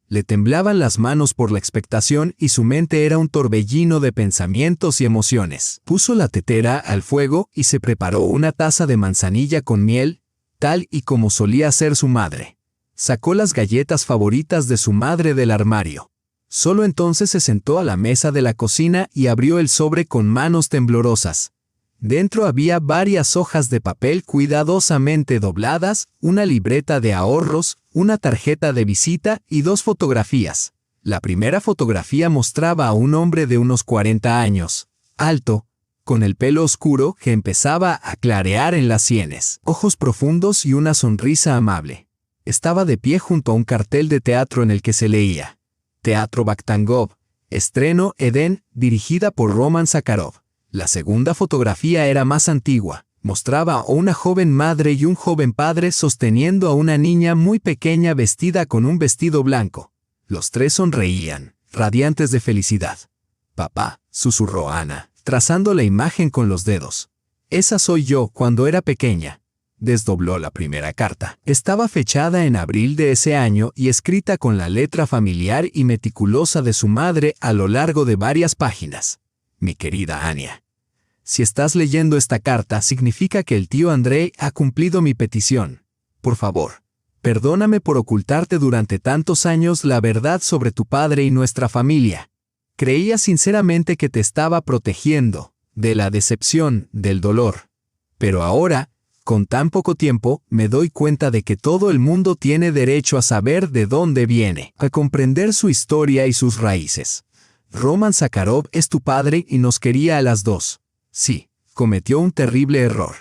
Le temblaban las manos por la expectación y su mente era un torbellino de pensamientos y emociones. Puso la tetera al fuego y se preparó una taza de manzanilla con miel, tal y como solía hacer su madre. Sacó las galletas favoritas de su madre del armario. Solo entonces se sentó a la mesa de la cocina y abrió el sobre con manos temblorosas. Dentro había varias hojas de papel cuidadosamente dobladas, una libreta de ahorros, una tarjeta de visita y 2 fotografías. La primera fotografía mostraba a un hombre de unos 40 años, alto, con el pelo oscuro que empezaba a clarear en las sienes, ojos profundos y una sonrisa amable. Estaba de pie junto a un cartel de teatro en el que se leía: Teatro Vakhtangov, estreno Edén, dirigida por Roman Sakharov. La segunda fotografía era más antigua. Mostraba a una joven madre y un joven padre sosteniendo a una niña muy pequeña vestida con un vestido blanco. Los 3 sonreían, radiantes de felicidad. «Papá», susurró Ana, trazando la imagen con los dedos. «Esa soy yo cuando era pequeña». Desdobló la primera carta. Estaba fechada en abril de ese año y escrita con la letra familiar y meticulosa de su madre a lo largo de varias páginas. «Mi querida Ania, si estás leyendo esta carta, significa que el tío Andrei ha cumplido mi petición. Por favor, perdóname por ocultarte durante tantos años la verdad sobre tu padre y nuestra familia. Creía sinceramente que te estaba protegiendo de la decepción, del dolor. Pero ahora, con tan poco tiempo, me doy cuenta de que todo el mundo tiene derecho a saber de dónde viene, a comprender su historia y sus raíces. Roman Sakharov es tu padre y nos quería a las 2. Sí, cometió un terrible error.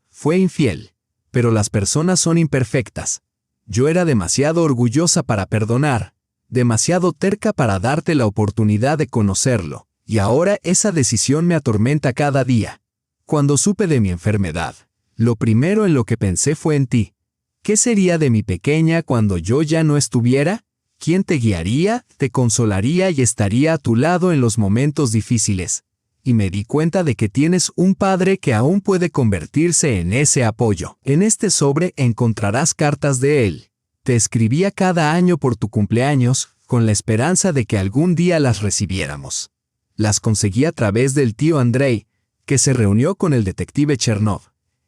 Fue infiel. Pero las personas son imperfectas. Yo era demasiado orgullosa para perdonar, demasiado terca para darte la oportunidad de conocerlo, y ahora esa decisión me atormenta cada día. Cuando supe de mi enfermedad, lo primero en lo que pensé fue en ti. ¿Qué sería de mi pequeña cuando yo ya no estuviera? ¿Quién te guiaría, te consolaría y estaría a tu lado en los momentos difíciles? Y me di cuenta de que tienes un padre que aún puede convertirse en ese apoyo. En este sobre encontrarás cartas de él. Te escribía cada año por tu cumpleaños, con la esperanza de que algún día las recibiéramos. Las conseguí a través del tío Andrei, que se reunió con el detective Chernov,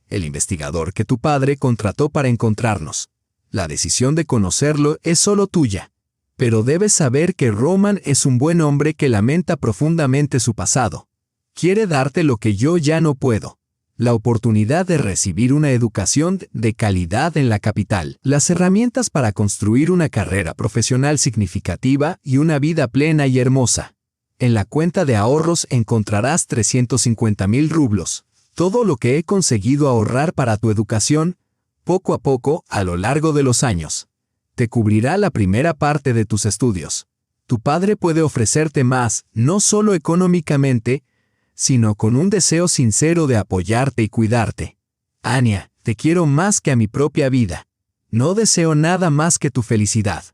el investigador que tu padre contrató para encontrarnos. La decisión de conocerlo es solo tuya. Pero debes saber que Roman es un buen hombre que lamenta profundamente su pasado. Quiere darte lo que yo ya no puedo: la oportunidad de recibir una educación de calidad en la capital, las herramientas para construir una carrera profesional significativa y una vida plena y hermosa. En la cuenta de ahorros encontrarás 350,000 rublos, todo lo que he conseguido ahorrar para tu educación, poco a poco, a lo largo de los años. Te cubrirá la primera parte de tus estudios. Tu padre puede ofrecerte más, no solo económicamente, sino con un deseo sincero de apoyarte y cuidarte. Ania, te quiero más que a mi propia vida. No deseo nada más que tu felicidad.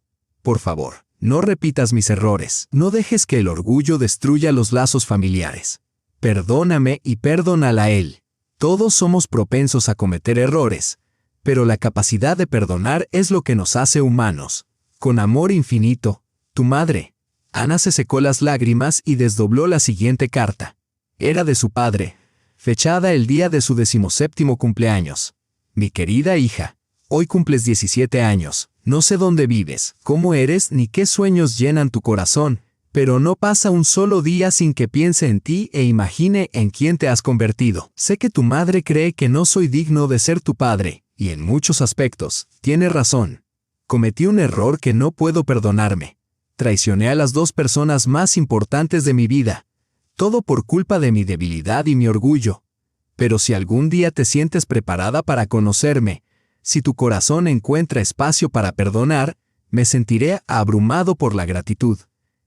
Por favor, no repitas mis errores. No dejes que el orgullo destruya los lazos familiares. Perdóname y perdónala a él. Todos somos propensos a cometer errores, pero la capacidad de perdonar es lo que nos hace humanos. Con amor infinito, tu madre. Ana se secó las lágrimas y desdobló la siguiente carta. Era de su padre, fechada el día de su 17º cumpleaños. Mi querida hija, hoy cumples 17 años, No sé dónde vives, cómo eres ni qué sueños llenan tu corazón, pero no pasa un solo día sin que piense en ti e imagine en quién te has convertido. Sé que tu madre cree que no soy digno de ser tu padre, y en muchos aspectos, tiene razón. Cometí un error que no puedo perdonarme. Traicioné a las dos personas más importantes de mi vida. Todo por culpa de mi debilidad y mi orgullo. Pero si algún día te sientes preparada para conocerme, si tu corazón encuentra espacio para perdonar, me sentiré abrumado por la gratitud.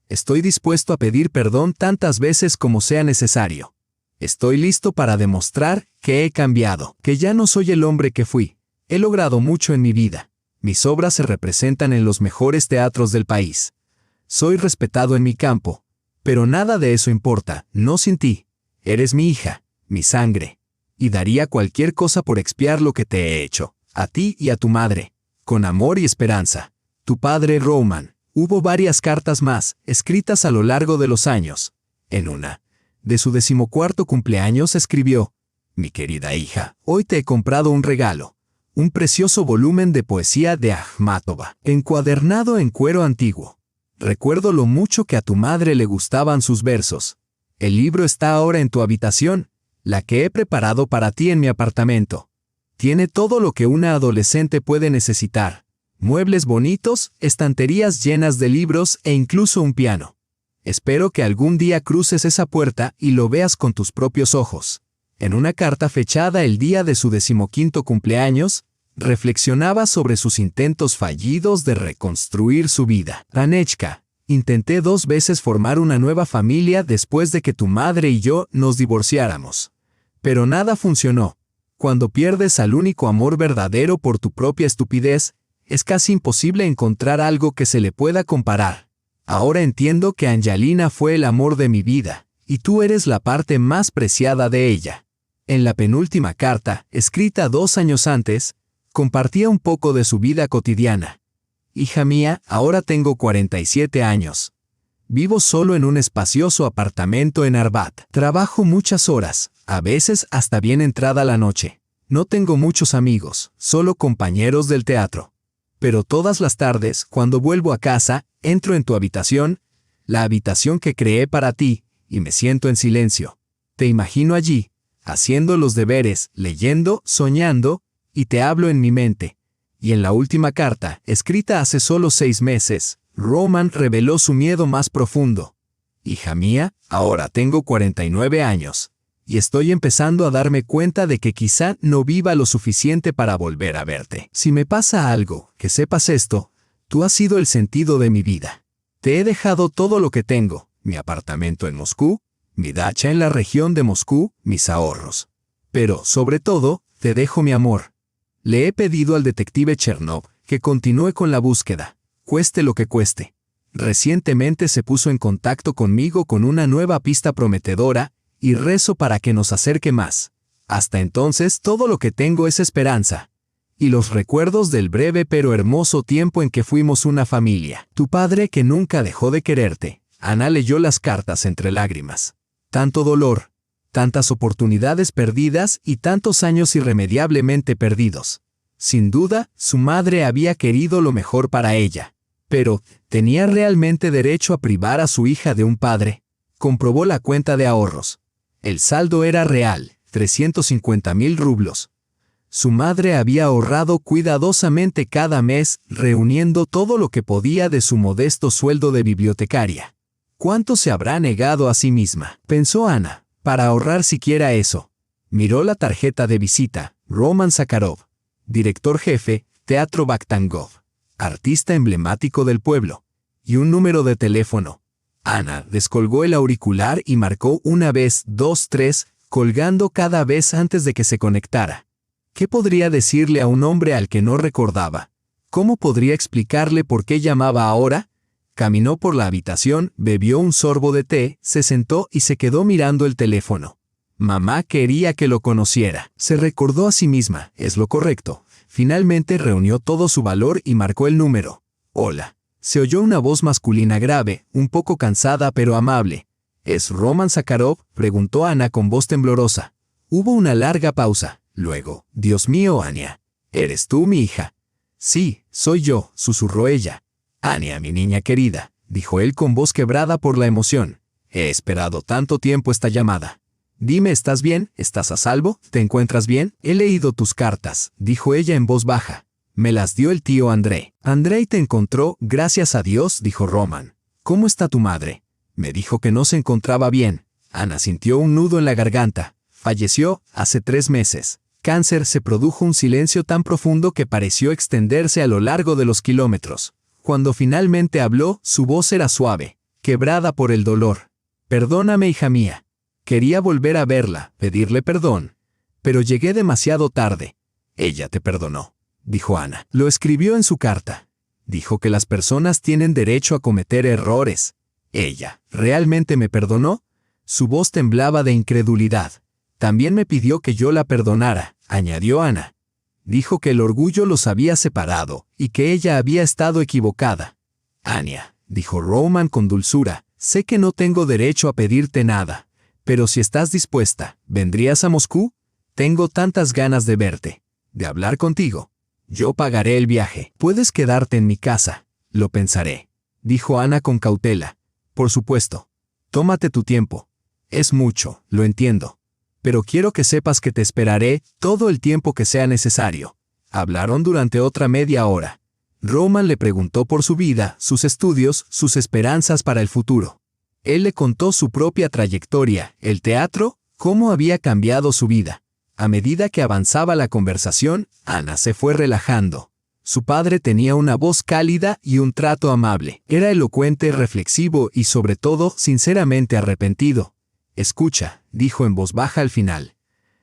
Estoy dispuesto a pedir perdón tantas veces como sea necesario. Estoy listo para demostrar que he cambiado, que ya no soy el hombre que fui. He logrado mucho en mi vida. Mis obras se representan en los mejores teatros del país. Soy respetado en mi campo. Pero nada de eso importa, no sin ti. Eres mi hija, mi sangre. Y daría cualquier cosa por expiar lo que te he hecho, a ti y a tu madre. Con amor y esperanza. Tu padre Roman. Hubo varias cartas más, escritas a lo largo de los años. En una, de su 14º cumpleaños escribió: Mi querida hija, hoy te he comprado un regalo. Un precioso volumen de poesía de Akhmatova, encuadernado en cuero antiguo. Recuerdo lo mucho que a tu madre le gustaban sus versos. El libro está ahora en tu habitación, la que he preparado para ti en mi apartamento. Tiene todo lo que una adolescente puede necesitar. Muebles bonitos, estanterías llenas de libros e incluso un piano. Espero que algún día cruces esa puerta y lo veas con tus propios ojos. En una carta fechada el día de su 15º cumpleaños, reflexionaba sobre sus intentos fallidos de reconstruir su vida. Anechka, intenté 2 veces formar una nueva familia después de que tu madre y yo nos divorciáramos. Pero nada funcionó. Cuando pierdes al único amor verdadero por tu propia estupidez, es casi imposible encontrar algo que se le pueda comparar. Ahora entiendo que Angelina fue el amor de mi vida, y tú eres la parte más preciada de ella. En la penúltima carta, escrita 2 años antes, compartía un poco de su vida cotidiana. Hija mía, ahora tengo 47 años. Vivo solo en un espacioso apartamento en Arbat. Trabajo muchas horas, a veces hasta bien entrada la noche. No tengo muchos amigos, solo compañeros del teatro. Pero todas las tardes, cuando vuelvo a casa, entro en tu habitación, la habitación que creé para ti, y me siento en silencio. Te imagino allí, haciendo los deberes, leyendo, soñando, y te hablo en mi mente. Y en la última carta, escrita hace solo 6 meses, Roman reveló su miedo más profundo. Hija mía, ahora tengo 49 años. Y estoy empezando a darme cuenta de que quizá no viva lo suficiente para volver a verte. Si me pasa algo, que sepas esto, tú has sido el sentido de mi vida. Te he dejado todo lo que tengo, mi apartamento en Moscú, mi dacha en la región de Moscú, mis ahorros. Pero, sobre todo, te dejo mi amor. Le he pedido al detective Chernov que continúe con la búsqueda, cueste lo que cueste. Recientemente se puso en contacto conmigo con una nueva pista prometedora, y rezo para que nos acerque más. Hasta entonces todo lo que tengo es esperanza. Y los recuerdos del breve pero hermoso tiempo en que fuimos una familia. Tu padre que nunca dejó de quererte. Ana leyó las cartas entre lágrimas. Tanto dolor, tantas oportunidades perdidas y tantos años irremediablemente perdidos. Sin duda, su madre había querido lo mejor para ella. Pero, ¿tenía realmente derecho a privar a su hija de un padre? Comprobó la cuenta de ahorros. El saldo era real, 350.000 rublos. Su madre había ahorrado cuidadosamente cada mes, reuniendo todo lo que podía de su modesto sueldo de bibliotecaria. ¿Cuánto se habrá negado a sí misma? Pensó Ana, para ahorrar siquiera eso. Miró la tarjeta de visita, Roman Sakharov, director jefe, Teatro Vakhtangov, artista emblemático del pueblo, y un número de teléfono. Ana descolgó el auricular y marcó 1 vez, 2, 3, colgando cada vez antes de que se conectara. ¿Qué podría decirle a un hombre al que no recordaba? ¿Cómo podría explicarle por qué llamaba ahora? Caminó por la habitación, bebió un sorbo de té, se sentó y se quedó mirando el teléfono. Mamá quería que lo conociera. Se recordó a sí misma, es lo correcto. Finalmente reunió todo su valor y marcó el número. Hola. Se oyó una voz masculina grave, un poco cansada pero amable. ¿Es Roman Sakharov?, preguntó Ana con voz temblorosa. Hubo una larga pausa. Luego, Dios mío, Ania. ¿Eres tú mi hija? Sí, soy yo, susurró ella. Anya, mi niña querida, dijo él con voz quebrada por la emoción. He esperado tanto tiempo esta llamada. Dime, ¿estás bien? ¿Estás a salvo? ¿Te encuentras bien? He leído tus cartas, dijo ella en voz baja. Me las dio el tío Andrei. Andrei te encontró, gracias a Dios, dijo Roman. ¿Cómo está tu madre? Me dijo que no se encontraba bien. Ana sintió un nudo en la garganta. Falleció hace 3 meses. Cáncer. Se produjo un silencio tan profundo que pareció extenderse a lo largo de los kilómetros. Cuando finalmente habló, su voz era suave, quebrada por el dolor. Perdóname, hija mía. Quería volver a verla, pedirle perdón. Pero llegué demasiado tarde. Ella te perdonó, dijo Ana. Lo escribió en su carta. Dijo que las personas tienen derecho a cometer errores. ¿Ella realmente me perdonó? Su voz temblaba de incredulidad. También me pidió que yo la perdonara, añadió Ana. Dijo que el orgullo los había separado y que ella había estado equivocada. Anya, dijo Roman con dulzura, sé que no tengo derecho a pedirte nada, pero si estás dispuesta, ¿vendrías a Moscú? Tengo tantas ganas de verte, de hablar contigo. Yo pagaré el viaje. Puedes quedarte en mi casa. Lo pensaré, dijo Ana con cautela. Por supuesto. Tómate tu tiempo. Es mucho, lo entiendo. Pero quiero que sepas que te esperaré todo el tiempo que sea necesario. Hablaron durante otra media hora. Roman le preguntó por su vida, sus estudios, sus esperanzas para el futuro. Él le contó su propia trayectoria, el teatro, cómo había cambiado su vida. A medida que avanzaba la conversación, Ana se fue relajando. Su padre tenía una voz cálida y un trato amable. Era elocuente, reflexivo y sobre todo, sinceramente arrepentido. Escucha, dijo en voz baja al final.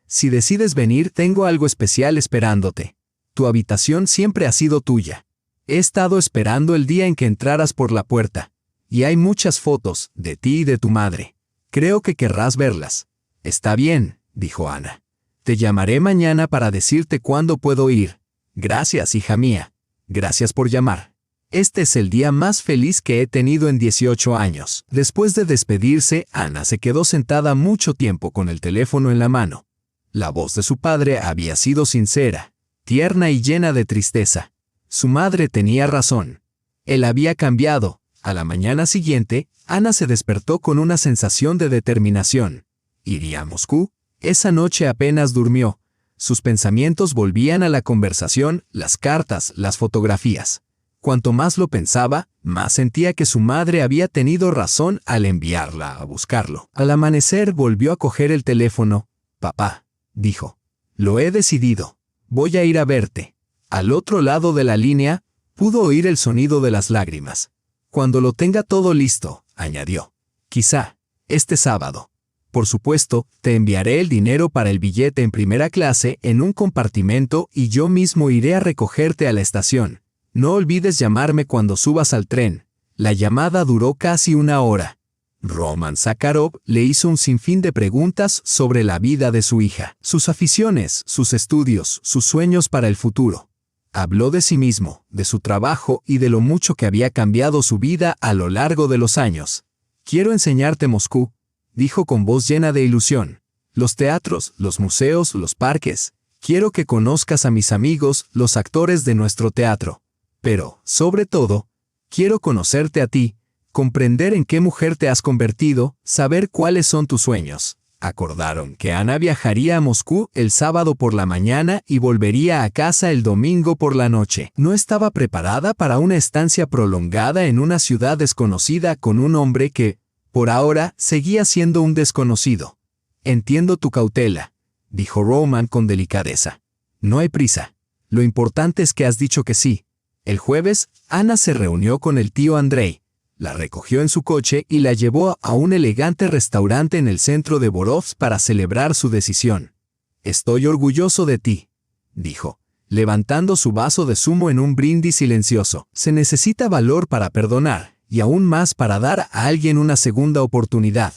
Si decides venir, tengo algo especial esperándote. Tu habitación siempre ha sido tuya. He estado esperando el día en que entraras por la puerta. Y hay muchas fotos, de ti y de tu madre. Creo que querrás verlas. Está bien, dijo Ana. Te llamaré mañana para decirte cuándo puedo ir. Gracias, hija mía. Gracias por llamar. Este es el día más feliz que he tenido en 18 años. Después de despedirse, Ana se quedó sentada mucho tiempo con el teléfono en la mano. La voz de su padre había sido sincera, tierna y llena de tristeza. Su madre tenía razón. Él había cambiado. A la mañana siguiente, Ana se despertó con una sensación de determinación. ¿Iría a Moscú? Esa noche apenas durmió. Sus pensamientos volvían a la conversación, las cartas, las fotografías. Cuanto más lo pensaba, más sentía que su madre había tenido razón al enviarla a buscarlo. Al amanecer volvió a coger el teléfono. Papá, dijo. Lo he decidido. Voy a ir a verte. Al otro lado de la línea, pudo oír el sonido de las lágrimas. Cuando lo tenga todo listo, añadió. Quizá, este sábado. Por supuesto, te enviaré el dinero para el billete en primera clase en un compartimento y yo mismo iré a recogerte a la estación. No olvides llamarme cuando subas al tren. La llamada duró casi 1 hora. Roman Sakharov le hizo un sinfín de preguntas sobre la vida de su hija, sus aficiones, sus estudios, sus sueños para el futuro. Habló de sí mismo, de su trabajo y de lo mucho que había cambiado su vida a lo largo de los años. Quiero enseñarte Moscú, dijo con voz llena de ilusión. Los teatros, los museos, los parques. Quiero que conozcas a mis amigos, los actores de nuestro teatro. Pero, sobre todo, quiero conocerte a ti, comprender en qué mujer te has convertido, saber cuáles son tus sueños. Acordaron que Ana viajaría a Moscú el sábado por la mañana y volvería a casa el domingo por la noche. No estaba preparada para una estancia prolongada en una ciudad desconocida con un hombre que, por ahora, seguía siendo un desconocido. Entiendo tu cautela, dijo Roman con delicadeza. No hay prisa. Lo importante es que has dicho que sí. El jueves, Ana se reunió con el tío Andrei. La recogió en su coche y la llevó a un elegante restaurante en el centro de Borovsk para celebrar su decisión. Estoy orgulloso de ti, dijo, levantando su vaso de zumo en un brindis silencioso. Se necesita valor para perdonar, y aún más para dar a alguien una segunda oportunidad.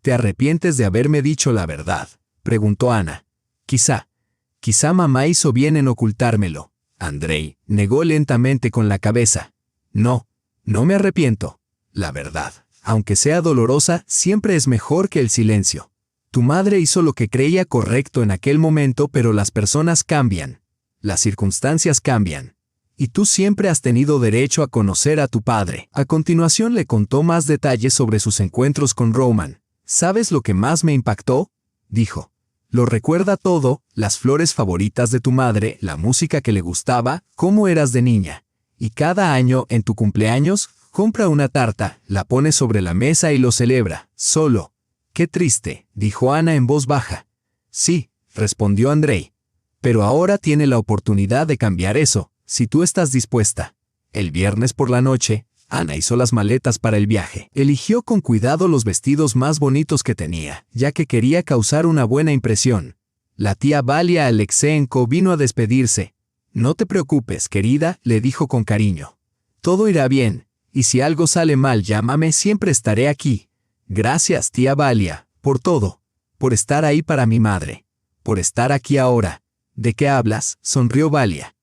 ¿Te arrepientes de haberme dicho la verdad?, preguntó Ana. Quizá mamá hizo bien en ocultármelo. Andrei negó lentamente con la cabeza. No me arrepiento. La verdad, aunque sea dolorosa, siempre es mejor que el silencio. Tu madre hizo lo que creía correcto en aquel momento, pero las personas cambian. Las circunstancias cambian. Y tú siempre has tenido derecho a conocer a tu padre. A continuación le contó más detalles sobre sus encuentros con Roman. ¿Sabes lo que más me impactó?, dijo. Lo recuerda todo, las flores favoritas de tu madre, la música que le gustaba, cómo eras de niña. Y cada año, en tu cumpleaños, compra una tarta, la pone sobre la mesa y lo celebra, solo. Qué triste, dijo Ana en voz baja. Sí, respondió Andrei. Pero ahora tiene la oportunidad de cambiar eso, si tú estás dispuesta. El viernes por la noche, Ana hizo las maletas para el viaje. Eligió con cuidado los vestidos más bonitos que tenía, ya que quería causar una buena impresión. La tía Valia Alexeenko vino a despedirse. No te preocupes, querida, le dijo con cariño. Todo irá bien, y si algo sale mal llámame, siempre estaré aquí. Gracias, tía Valia, por todo. Por estar ahí para mi madre. Por estar aquí ahora. ¿De qué hablas?, sonrió Valia.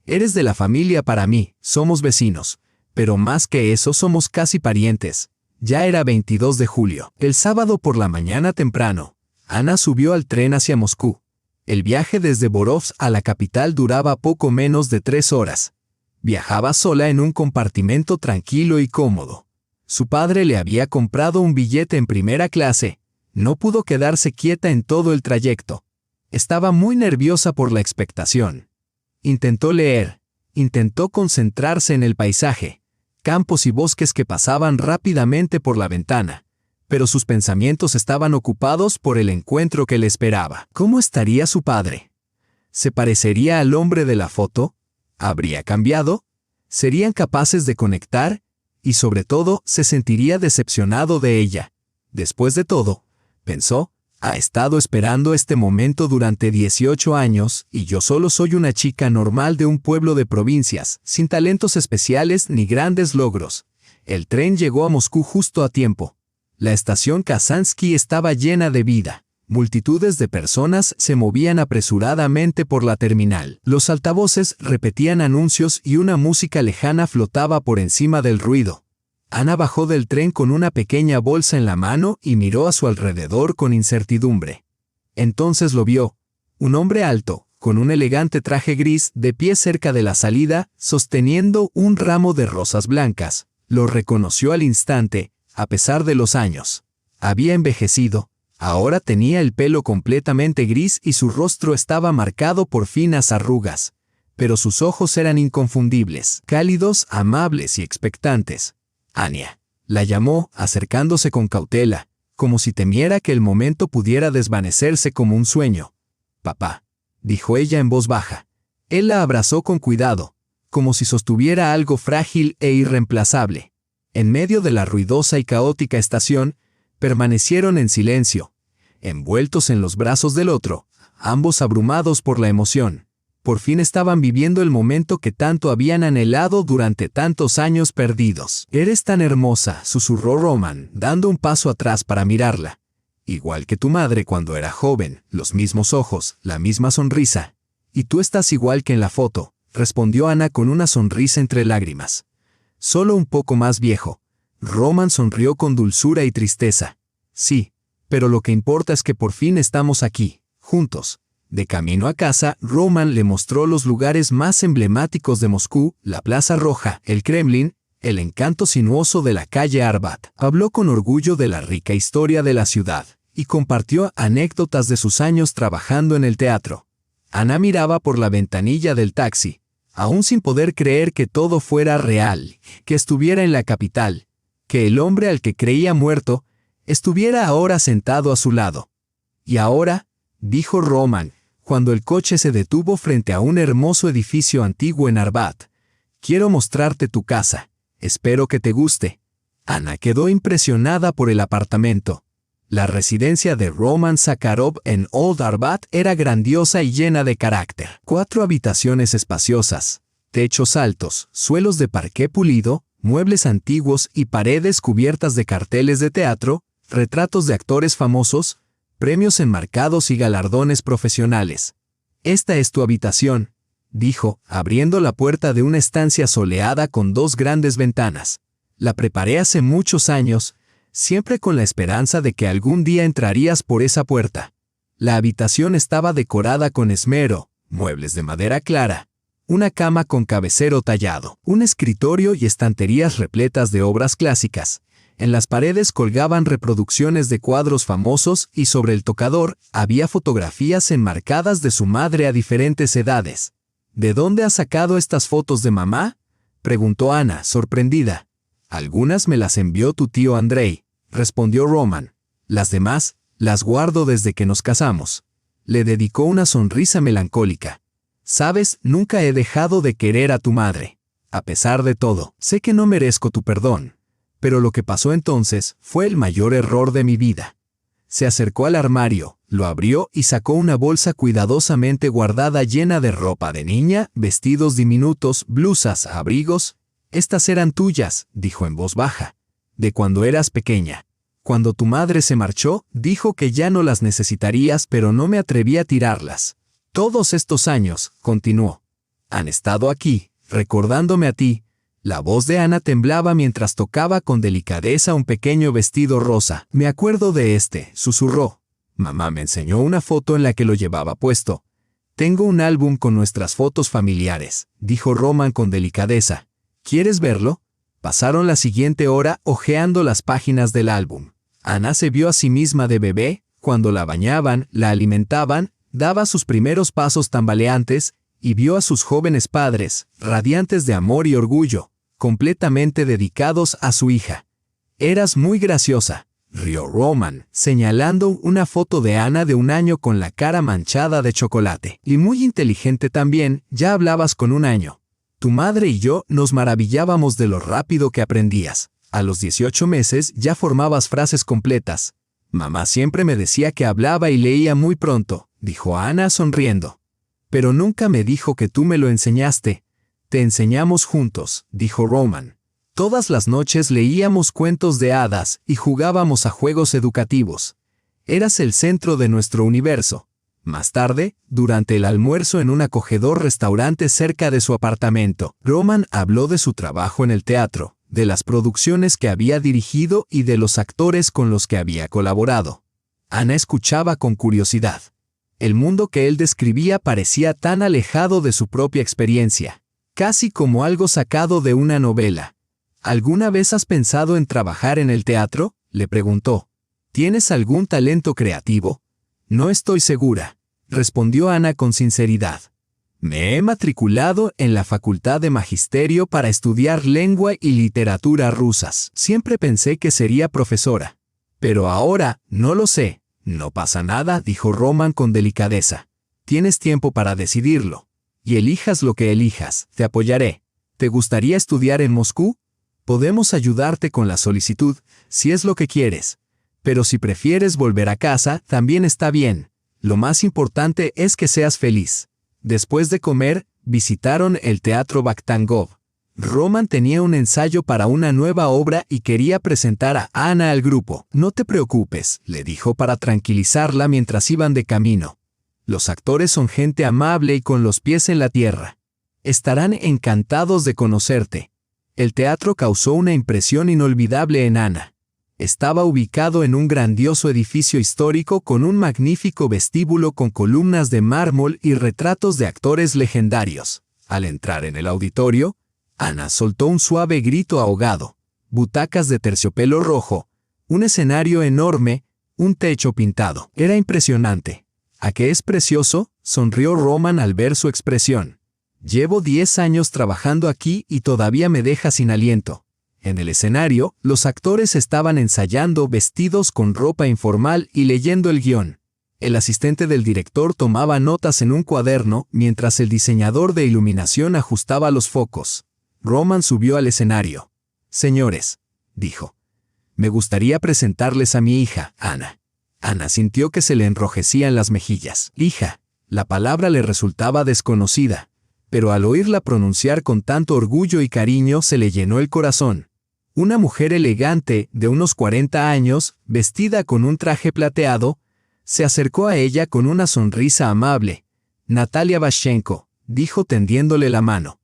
Eres de la familia para mí, somos vecinos. Pero más que eso somos casi parientes. Ya era 22 de julio. El sábado por la mañana temprano, Ana subió al tren hacia Moscú. El viaje desde Borovsk a la capital duraba poco menos de 3 horas. Viajaba sola en un compartimento tranquilo y cómodo. Su padre le había comprado un billete en primera clase. No pudo quedarse quieta en todo el trayecto. Estaba muy nerviosa por la expectación. Intentó leer. Intentó concentrarse en el paisaje. Campos y bosques que pasaban rápidamente por la ventana, pero sus pensamientos estaban ocupados por el encuentro que le esperaba. ¿Cómo estaría su padre? ¿Se parecería al hombre de la foto? ¿Habría cambiado? ¿Serían capaces de conectar? Y sobre todo, se sentiría decepcionado de ella. Después de todo, pensó, ha estado esperando este momento durante 18 años y yo solo soy una chica normal de un pueblo de provincias, sin talentos especiales ni grandes logros. El tren llegó a Moscú justo a tiempo. La estación Kazansky estaba llena de vida. Multitudes de personas se movían apresuradamente por la terminal. Los altavoces repetían anuncios y una música lejana flotaba por encima del ruido. Ana bajó del tren con una pequeña bolsa en la mano y miró a su alrededor con incertidumbre. Entonces lo vio. Un hombre alto, con un elegante traje gris, de pie cerca de la salida, sosteniendo un ramo de rosas blancas. Lo reconoció al instante, a pesar de los años. Había envejecido. Ahora tenía el pelo completamente gris y su rostro estaba marcado por finas arrugas. Pero sus ojos eran inconfundibles, cálidos, amables y expectantes. Ania, la llamó, acercándose con cautela, como si temiera que el momento pudiera desvanecerse como un sueño. Papá, dijo ella en voz baja. Él la abrazó con cuidado, como si sostuviera algo frágil e irreemplazable. En medio de la ruidosa y caótica estación, permanecieron en silencio, envueltos en los brazos del otro, ambos abrumados por la emoción. Por fin estaban viviendo el momento que tanto habían anhelado durante tantos años perdidos. «Eres tan hermosa», susurró Roman, dando un paso atrás para mirarla. «Igual que tu madre cuando era joven, los mismos ojos, la misma sonrisa. Y tú estás igual que en la foto», respondió Ana con una sonrisa entre lágrimas. «Solo un poco más viejo». Roman sonrió con dulzura y tristeza. «Sí, pero lo que importa es que por fin estamos aquí, juntos». De camino a casa, Roman le mostró los lugares más emblemáticos de Moscú, la Plaza Roja, el Kremlin, el encanto sinuoso de la calle Arbat. Habló con orgullo de la rica historia de la ciudad y compartió anécdotas de sus años trabajando en el teatro. Ana miraba por la ventanilla del taxi, aún sin poder creer que todo fuera real, que estuviera en la capital, que el hombre al que creía muerto estuviera ahora sentado a su lado. Y ahora, dijo Roman, cuando el coche se detuvo frente a un hermoso edificio antiguo en Arbat, quiero mostrarte tu casa. Espero que te guste. Ana quedó impresionada por el apartamento. La residencia de Roman Sakharov en Old Arbat era grandiosa y llena de carácter. 4 habitaciones espaciosas, techos altos, suelos de parqué pulido, muebles antiguos y paredes cubiertas de carteles de teatro, retratos de actores famosos, premios enmarcados y galardones profesionales. «Esta es tu habitación», dijo, abriendo la puerta de una estancia soleada con 2 grandes ventanas. «La preparé hace muchos años, siempre con la esperanza de que algún día entrarías por esa puerta». La habitación estaba decorada con esmero, muebles de madera clara, Una cama con cabecero tallado, un escritorio y estanterías repletas de obras clásicas. En las paredes colgaban reproducciones de cuadros famosos y sobre el tocador había fotografías enmarcadas de su madre a diferentes edades. ¿De dónde has sacado estas fotos de mamá?, preguntó Ana, sorprendida. Algunas me las envió tu tío Andrei, respondió Roman. Las demás, las guardo desde que nos casamos. Le dedicó una sonrisa melancólica. Sabes, nunca he dejado de querer a tu madre. A pesar de todo, sé que no merezco tu perdón. Pero lo que pasó entonces fue el mayor error de mi vida. Se acercó al armario, lo abrió y sacó una bolsa cuidadosamente guardada llena de ropa de niña, vestidos diminutos, blusas, abrigos. Estas eran tuyas, dijo en voz baja, de cuando eras pequeña. Cuando tu madre se marchó, dijo que ya no las necesitarías, pero no me atreví a tirarlas. Todos estos años, continuó, han estado aquí, recordándome a ti. La voz de Ana temblaba mientras tocaba con delicadeza un pequeño vestido rosa. Me acuerdo de este, susurró. Mamá me enseñó una foto en la que lo llevaba puesto. Tengo un álbum con nuestras fotos familiares, dijo Roman con delicadeza. ¿Quieres verlo? Pasaron la siguiente hora hojeando las páginas del álbum. Ana se vio a sí misma de bebé, cuando la bañaban, la alimentaban, daba sus primeros pasos tambaleantes, y vio a sus jóvenes padres, radiantes de amor y orgullo, completamente dedicados a su hija. Eras muy graciosa, rió Roman, señalando una foto de Ana de un año con la cara manchada de chocolate. Y muy inteligente también, ya hablabas con un año. Tu madre y yo nos maravillábamos de lo rápido que aprendías. A los 18 meses ya formabas frases completas. Mamá siempre me decía que hablaba y leía muy pronto, dijo Ana sonriendo. Pero nunca me dijo que tú me lo enseñaste. Te enseñamos juntos, dijo Roman. Todas las noches leíamos cuentos de hadas y jugábamos a juegos educativos. Eras el centro de nuestro universo. Más tarde, durante el almuerzo en un acogedor restaurante cerca de su apartamento, Roman habló de su trabajo en el teatro, de las producciones que había dirigido y de los actores con los que había colaborado. Ana escuchaba con curiosidad. El mundo que él describía parecía tan alejado de su propia experiencia, casi como algo sacado de una novela. ¿Alguna vez has pensado en trabajar en el teatro?, le preguntó. ¿Tienes algún talento creativo? No estoy segura, respondió Ana con sinceridad. Me he matriculado en la Facultad de Magisterio para estudiar lengua y literatura rusas. Siempre pensé que sería profesora. Pero ahora, no lo sé. No pasa nada, dijo Roman con delicadeza. Tienes tiempo para decidirlo. Y elijas lo que elijas, te apoyaré. ¿Te gustaría estudiar en Moscú? Podemos ayudarte con la solicitud, si es lo que quieres. Pero si prefieres volver a casa, también está bien. Lo más importante es que seas feliz. Después de comer, visitaron el Teatro Vakhtangov. Roman tenía un ensayo para una nueva obra y quería presentar a Ana al grupo. No te preocupes, le dijo para tranquilizarla mientras iban de camino. Los actores son gente amable y con los pies en la tierra. Estarán encantados de conocerte. El teatro causó una impresión inolvidable en Ana. Estaba ubicado en un grandioso edificio histórico con un magnífico vestíbulo con columnas de mármol y retratos de actores legendarios. Al entrar en el auditorio, Ana soltó un suave grito ahogado. Butacas de terciopelo rojo, un escenario enorme, un techo pintado. Era impresionante. ¿A qué es precioso?, sonrió Roman al ver su expresión. Llevo 10 años trabajando aquí y todavía me deja sin aliento. En el escenario, los actores estaban ensayando vestidos con ropa informal y leyendo el guión. El asistente del director tomaba notas en un cuaderno mientras el diseñador de iluminación ajustaba los focos. Roman subió al escenario. Señores, dijo, me gustaría presentarles a mi hija, Ana. Ana sintió que se le enrojecían las mejillas. Hija, la palabra le resultaba desconocida, pero al oírla pronunciar con tanto orgullo y cariño se le llenó el corazón. Una mujer elegante, de unos 40 años, vestida con un traje plateado, se acercó a ella con una sonrisa amable. Natalia Vashchenko, dijo tendiéndole la mano.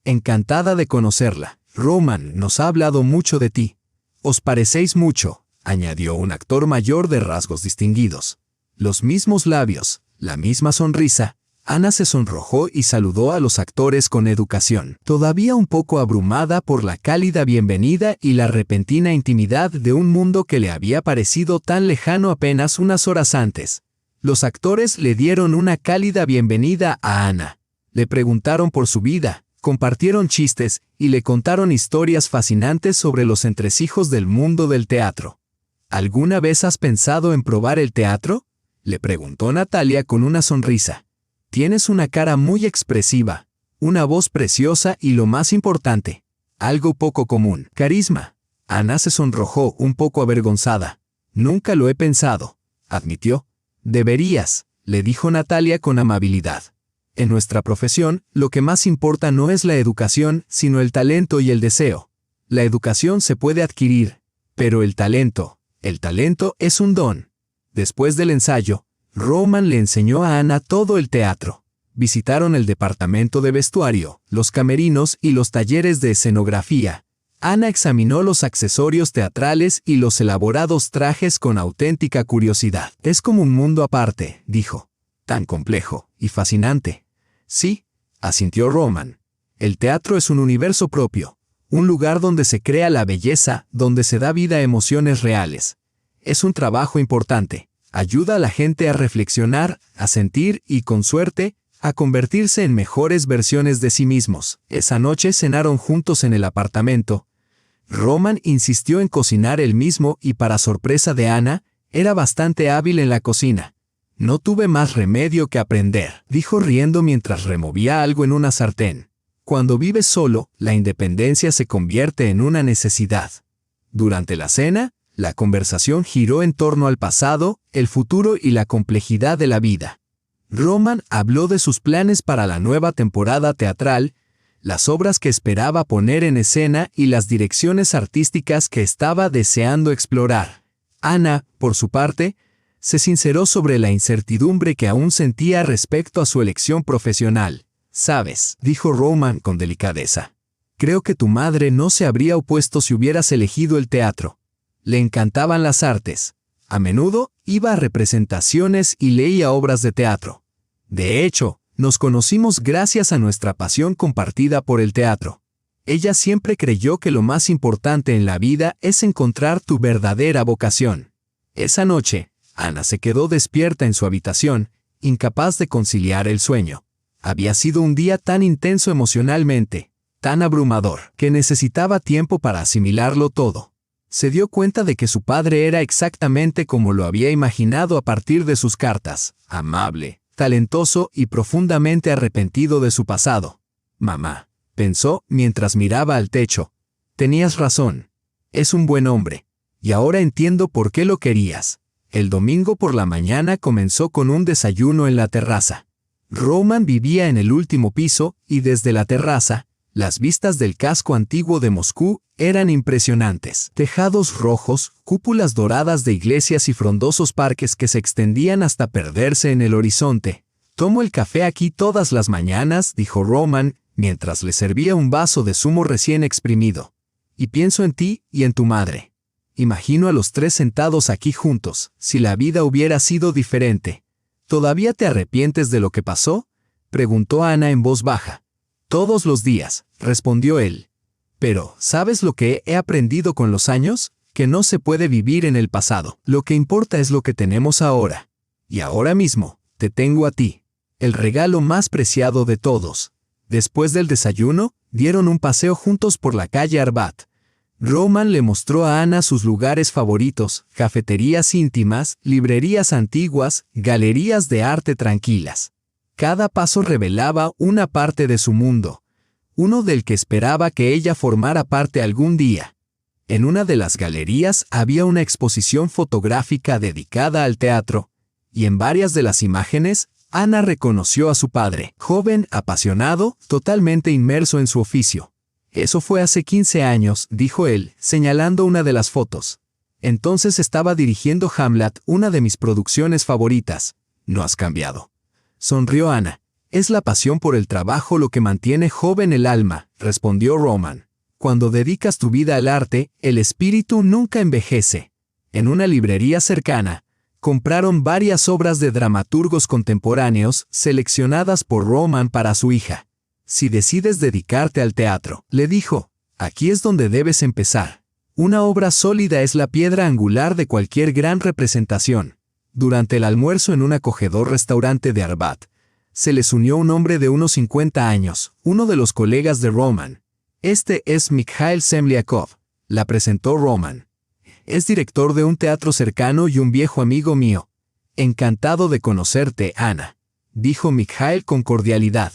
Encantada de conocerla. Roman nos ha hablado mucho de ti. Os parecéis mucho, añadió un actor mayor de rasgos distinguidos. Los mismos labios, la misma sonrisa, Ana se sonrojó y saludó a los actores con educación, todavía un poco abrumada por la cálida bienvenida y la repentina intimidad de un mundo que le había parecido tan lejano apenas unas horas antes. Los actores le dieron una cálida bienvenida a Ana. Le preguntaron por su vida, compartieron chistes y le contaron historias fascinantes sobre los entresijos del mundo del teatro. ¿Alguna vez has pensado en probar el teatro?, le preguntó Natalia con una sonrisa. Tienes una cara muy expresiva, una voz preciosa y lo más importante, algo poco común, carisma. Ana se sonrojó un poco avergonzada. Nunca lo he pensado, admitió. Deberías, le dijo Natalia con amabilidad. En nuestra profesión, lo que más importa no es la educación, sino el talento y el deseo. La educación se puede adquirir, pero el talento es un don. Después del ensayo, Roman le enseñó a Ana todo el teatro. Visitaron el departamento de vestuario, los camerinos y los talleres de escenografía. Ana examinó los accesorios teatrales y los elaborados trajes con auténtica curiosidad. Es como un mundo aparte, dijo. Tan complejo y fascinante. Sí, asintió Roman. El teatro es un universo propio, un lugar donde se crea la belleza, donde se da vida a emociones reales. Es un trabajo importante. Ayuda a la gente a reflexionar, a sentir y, con suerte, a convertirse en mejores versiones de sí mismos. Esa noche cenaron juntos en el apartamento. Roman insistió en cocinar él mismo y, para sorpresa de Ana, era bastante hábil en la cocina. No tuve más remedio que aprender, dijo riendo mientras removía algo en una sartén. Cuando vives solo, la independencia se convierte en una necesidad. Durante la cena, la conversación giró en torno al pasado, el futuro y la complejidad de la vida. Roman habló de sus planes para la nueva temporada teatral, las obras que esperaba poner en escena y las direcciones artísticas que estaba deseando explorar. Ana, por su parte, se sinceró sobre la incertidumbre que aún sentía respecto a su elección profesional. «Sabes», dijo Roman con delicadeza, «creo que tu madre no se habría opuesto si hubieras elegido el teatro. Le encantaban las artes. A menudo iba a representaciones y leía obras de teatro. De hecho, nos conocimos gracias a nuestra pasión compartida por el teatro. Ella siempre creyó que lo más importante en la vida es encontrar tu verdadera vocación». Esa noche, Ana se quedó despierta en su habitación, incapaz de conciliar el sueño. Había sido un día tan intenso emocionalmente, tan abrumador, que necesitaba tiempo para asimilarlo todo. Se dio cuenta de que su padre era exactamente como lo había imaginado a partir de sus cartas, amable, talentoso y profundamente arrepentido de su pasado. «Mamá», pensó mientras miraba al techo, «tenías razón. Es un buen hombre. Y ahora entiendo por qué lo querías». El domingo por la mañana comenzó con un desayuno en la terraza. Roman vivía en el último piso y desde la terraza, las vistas del casco antiguo de Moscú eran impresionantes. Tejados rojos, cúpulas doradas de iglesias y frondosos parques que se extendían hasta perderse en el horizonte. «Tomo el café aquí todas las mañanas», dijo Roman, mientras le servía un vaso de zumo recién exprimido. «Y pienso en ti y en tu madre. Imagino a los tres sentados aquí juntos, si la vida hubiera sido diferente». «¿Todavía te arrepientes de lo que pasó?», preguntó Ana en voz baja. «Todos los días», respondió él. «Pero, ¿sabes lo que he aprendido con los años? Que no se puede vivir en el pasado. Lo que importa es lo que tenemos ahora. Y ahora mismo, te tengo a ti, el regalo más preciado de todos». Después del desayuno, dieron un paseo juntos por la calle Arbat. Roman le mostró a Ana sus lugares favoritos, cafeterías íntimas, librerías antiguas, galerías de arte tranquilas. Cada paso revelaba una parte de su mundo, uno del que esperaba que ella formara parte algún día. En una de las galerías había una exposición fotográfica dedicada al teatro, y en varias de las imágenes, Ana reconoció a su padre, joven, apasionado, totalmente inmerso en su oficio. «Eso fue hace 15 años», dijo él, señalando una de las fotos. «Entonces estaba dirigiendo Hamlet, una de mis producciones favoritas. No has cambiado». Sonrió Ana. «Es la pasión por el trabajo lo que mantiene joven el alma», respondió Roman. «Cuando dedicas tu vida al arte, el espíritu nunca envejece». En una librería cercana, Compraron varias obras de dramaturgos contemporáneos seleccionadas por Roman para su hija. Si decides dedicarte al teatro, le dijo, aquí es donde debes empezar. Una obra sólida es la piedra angular de cualquier gran representación. Durante el almuerzo en un acogedor restaurante de Arbat, se les unió un hombre de unos 50 años, uno de los colegas de Roman. Este es Mikhail Zemliakov, la presentó Roman. Es director de un teatro cercano y un viejo amigo mío. Encantado de conocerte, Ana, dijo Mikhail con cordialidad.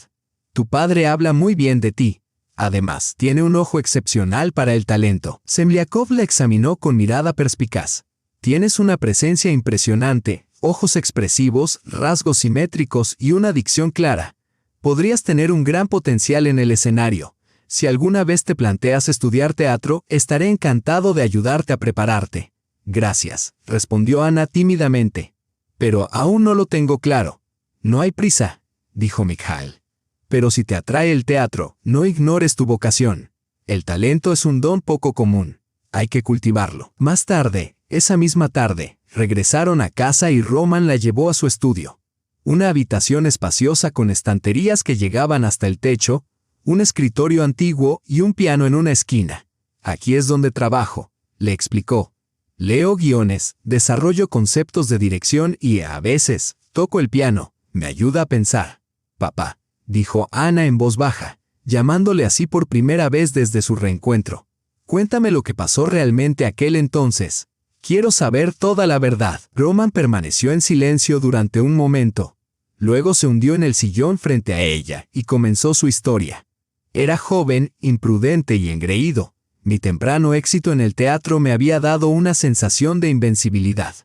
Tu padre habla muy bien de ti. Además, tiene un ojo excepcional para el talento. Zemliakov la examinó con mirada perspicaz. Tienes una presencia impresionante, ojos expresivos, rasgos simétricos y una dicción clara. Podrías tener un gran potencial en el escenario. Si alguna vez te planteas estudiar teatro, estaré encantado de ayudarte a prepararte. Gracias, respondió Ana tímidamente. Pero aún no lo tengo claro. No hay prisa, dijo Mikhail. Pero si te atrae el teatro, no ignores tu vocación. El talento es un don poco común. Hay que cultivarlo. Más tarde, esa misma tarde, regresaron a casa y Roman la llevó a su estudio. Una habitación espaciosa con estanterías que llegaban hasta el techo, un escritorio antiguo y un piano en una esquina. Aquí es donde trabajo, le explicó. Leo guiones, desarrollo conceptos de dirección y, a veces, toco el piano. Me ayuda a pensar. Papá, dijo Ana en voz baja, llamándole así por primera vez desde su reencuentro. Cuéntame lo que pasó realmente aquel entonces. Quiero saber toda la verdad. Roman permaneció en silencio durante un momento. Luego se hundió en el sillón frente a ella y comenzó su historia. Era joven, imprudente y engreído. Mi temprano éxito en el teatro me había dado una sensación de invencibilidad.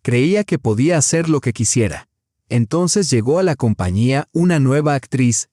Creía que podía hacer lo que quisiera. Entonces llegó a la compañía una nueva actriz,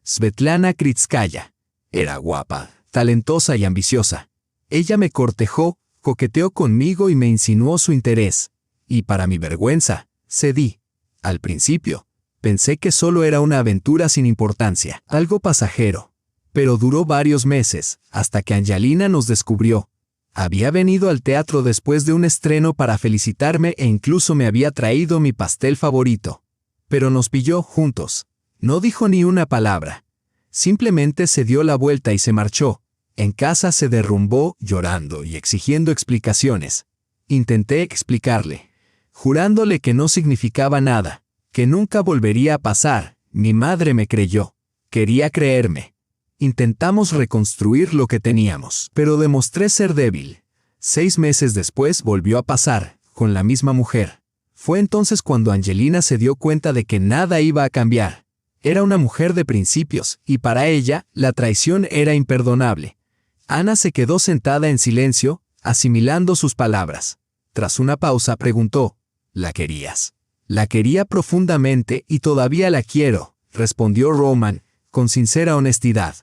Svetlana Kritskaya. Era guapa, talentosa y ambiciosa. Ella me cortejó, coqueteó conmigo y me insinuó su interés. Y para mi vergüenza, cedí. Al principio, pensé que solo era una aventura sin importancia, algo pasajero. Pero duró varios meses, hasta que Angelina nos descubrió. Había venido al teatro después de un estreno para felicitarme e incluso me había traído mi pastel favorito. Pero nos pilló juntos. No dijo ni una palabra. Simplemente se dio la vuelta y se marchó. En casa se derrumbó, llorando y exigiendo explicaciones. Intenté explicarle, jurándole que no significaba nada, que nunca volvería a pasar. Mi madre me creyó. Quería creerme. Intentamos reconstruir lo que teníamos, pero demostré ser débil. 6 meses después volvió a pasar, con la misma mujer. Fue entonces cuando Angelina se dio cuenta de que nada iba a cambiar. Era una mujer de principios, y para ella, la traición era imperdonable. Ana se quedó sentada en silencio, asimilando sus palabras. Tras una pausa preguntó, ¿la querías? La quería profundamente y todavía la quiero, respondió Roman, con sincera honestidad.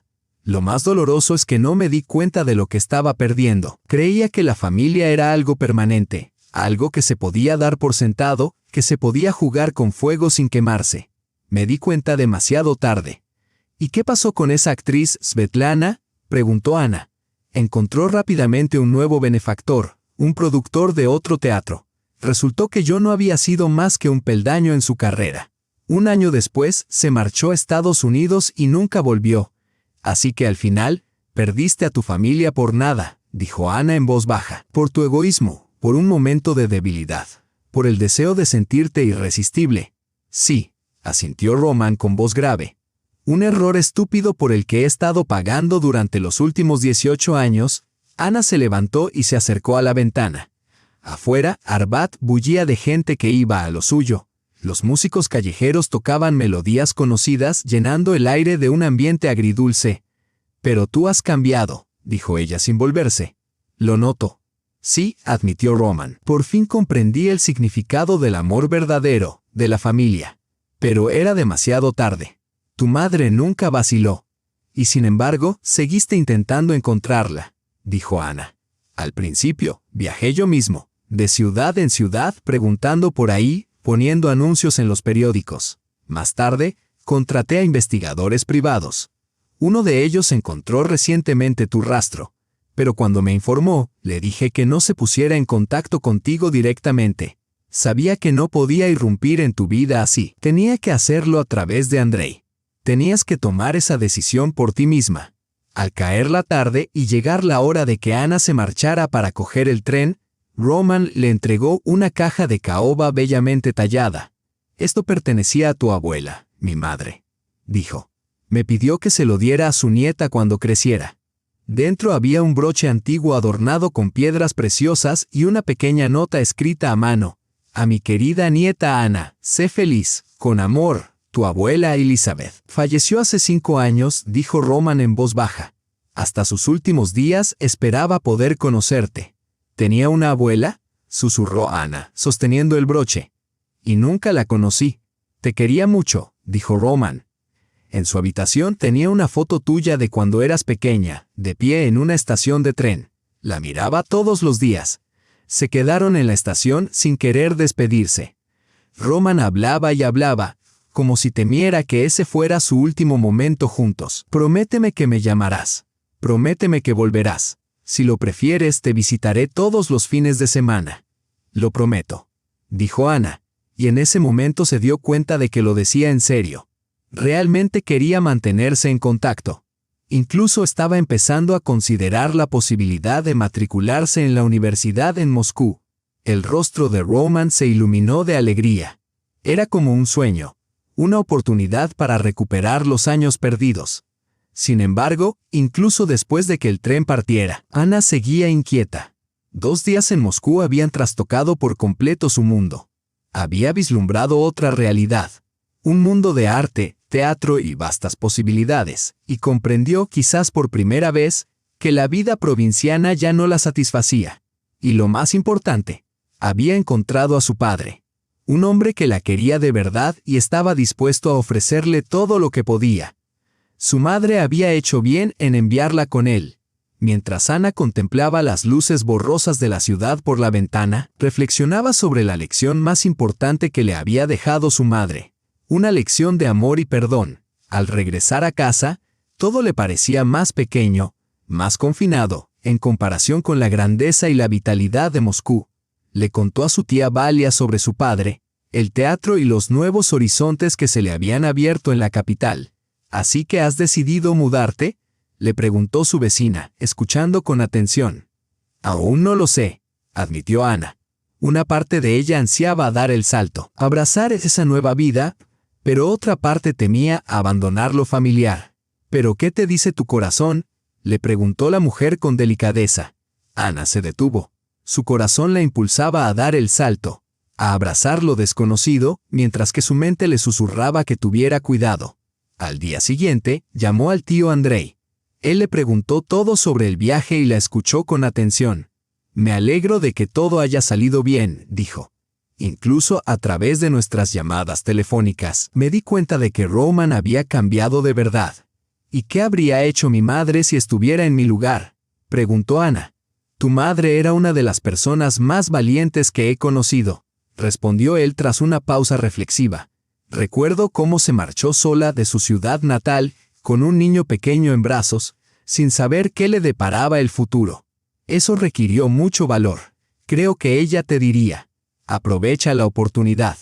Lo más doloroso es que no me di cuenta de lo que estaba perdiendo. Creía que la familia era algo permanente, algo que se podía dar por sentado, que se podía jugar con fuego sin quemarse. Me di cuenta demasiado tarde. ¿Y qué pasó con esa actriz, Svetlana?, preguntó Ana. Encontró rápidamente un nuevo benefactor, un productor de otro teatro. Resultó que yo no había sido más que un peldaño en su carrera. Un año después, se marchó a Estados Unidos y nunca volvió. Así que al final, perdiste a tu familia por nada, dijo Ana en voz baja. Por tu egoísmo, por un momento de debilidad, por el deseo de sentirte irresistible. Sí, asintió Roman con voz grave. Un error estúpido por el que he estado pagando durante los últimos 18 años. Ana se levantó y se acercó a la ventana. Afuera, Arbat bullía de gente que iba a lo suyo. Los músicos callejeros tocaban melodías conocidas llenando el aire de un ambiente agridulce. Pero tú has cambiado, dijo ella sin volverse. Lo noto. Sí, admitió Roman. Por fin comprendí el significado del amor verdadero, de la familia. Pero era demasiado tarde. Tu madre nunca vaciló. Y sin embargo, seguiste intentando encontrarla, dijo Ana. Al principio, viajé yo mismo, de ciudad en ciudad, preguntando por ahí, poniendo anuncios en los periódicos. Más tarde, contraté a investigadores privados. Uno de ellos encontró recientemente tu rastro, pero cuando me informó, le dije que no se pusiera en contacto contigo directamente. Sabía que no podía irrumpir en tu vida así. Tenía que hacerlo a través de Andrei. Tenías que tomar esa decisión por ti misma. Al caer la tarde y llegar la hora de que Ana se marchara para coger el tren, Roman le entregó una caja de caoba bellamente tallada. Esto pertenecía a tu abuela, mi madre, dijo. Me pidió que se lo diera a su nieta cuando creciera. Dentro había un broche antiguo adornado con piedras preciosas y una pequeña nota escrita a mano. A mi querida nieta Ana, sé feliz, con amor, tu abuela Elizabeth. Falleció hace 5 años, dijo Roman en voz baja. Hasta sus últimos días esperaba poder conocerte. ¿Tenía una abuela?, susurró Ana, sosteniendo el broche. Y nunca la conocí. Te quería mucho, dijo Roman. En su habitación tenía una foto tuya de cuando eras pequeña, de pie en una estación de tren. La miraba todos los días. Se quedaron en la estación sin querer despedirse. Roman hablaba y hablaba, como si temiera que ese fuera su último momento juntos. Prométeme que me llamarás. Prométeme que volverás. Si lo prefieres, te visitaré todos los fines de semana. Lo prometo, dijo Ana, y en ese momento se dio cuenta de que lo decía en serio. Realmente quería mantenerse en contacto. Incluso estaba empezando a considerar la posibilidad de matricularse en la universidad en Moscú. El rostro de Roman se iluminó de alegría. Era como un sueño, una oportunidad para recuperar los años perdidos. Sin embargo, incluso después de que el tren partiera, Ana seguía inquieta. 2 días en Moscú habían trastocado por completo su mundo. Había vislumbrado otra realidad. Un mundo de arte, teatro y vastas posibilidades, y comprendió quizás por primera vez que la vida provinciana ya no la satisfacía. Y lo más importante, había encontrado a su padre. Un hombre que la quería de verdad y estaba dispuesto a ofrecerle todo lo que podía. Su madre había hecho bien en enviarla con él. Mientras Ana contemplaba las luces borrosas de la ciudad por la ventana, reflexionaba sobre la lección más importante que le había dejado su madre. Una lección de amor y perdón. Al regresar a casa, todo le parecía más pequeño, más confinado, en comparación con la grandeza y la vitalidad de Moscú. Le contó a su tía Valia sobre su padre, el teatro y los nuevos horizontes que se le habían abierto en la capital. ¿Así que has decidido mudarte?, le preguntó su vecina, escuchando con atención. Aún no lo sé, admitió Ana. Una parte de ella ansiaba dar el salto, abrazar esa nueva vida, pero otra parte temía abandonar lo familiar. ¿Pero qué te dice tu corazón?, le preguntó la mujer con delicadeza. Ana se detuvo. Su corazón la impulsaba a dar el salto, a abrazar lo desconocido, mientras que su mente le susurraba que tuviera cuidado. Al día siguiente, llamó al tío Andrei. Él le preguntó todo sobre el viaje y la escuchó con atención. Me alegro de que todo haya salido bien, dijo. Incluso a través de nuestras llamadas telefónicas, me di cuenta de que Roman había cambiado de verdad. ¿Y qué habría hecho mi madre si estuviera en mi lugar?, preguntó Ana. Tu madre era una de las personas más valientes que he conocido, respondió él tras una pausa reflexiva. Recuerdo cómo se marchó sola de su ciudad natal, con un niño pequeño en brazos, sin saber qué le deparaba el futuro. Eso requirió mucho valor. Creo que ella te diría: aprovecha la oportunidad.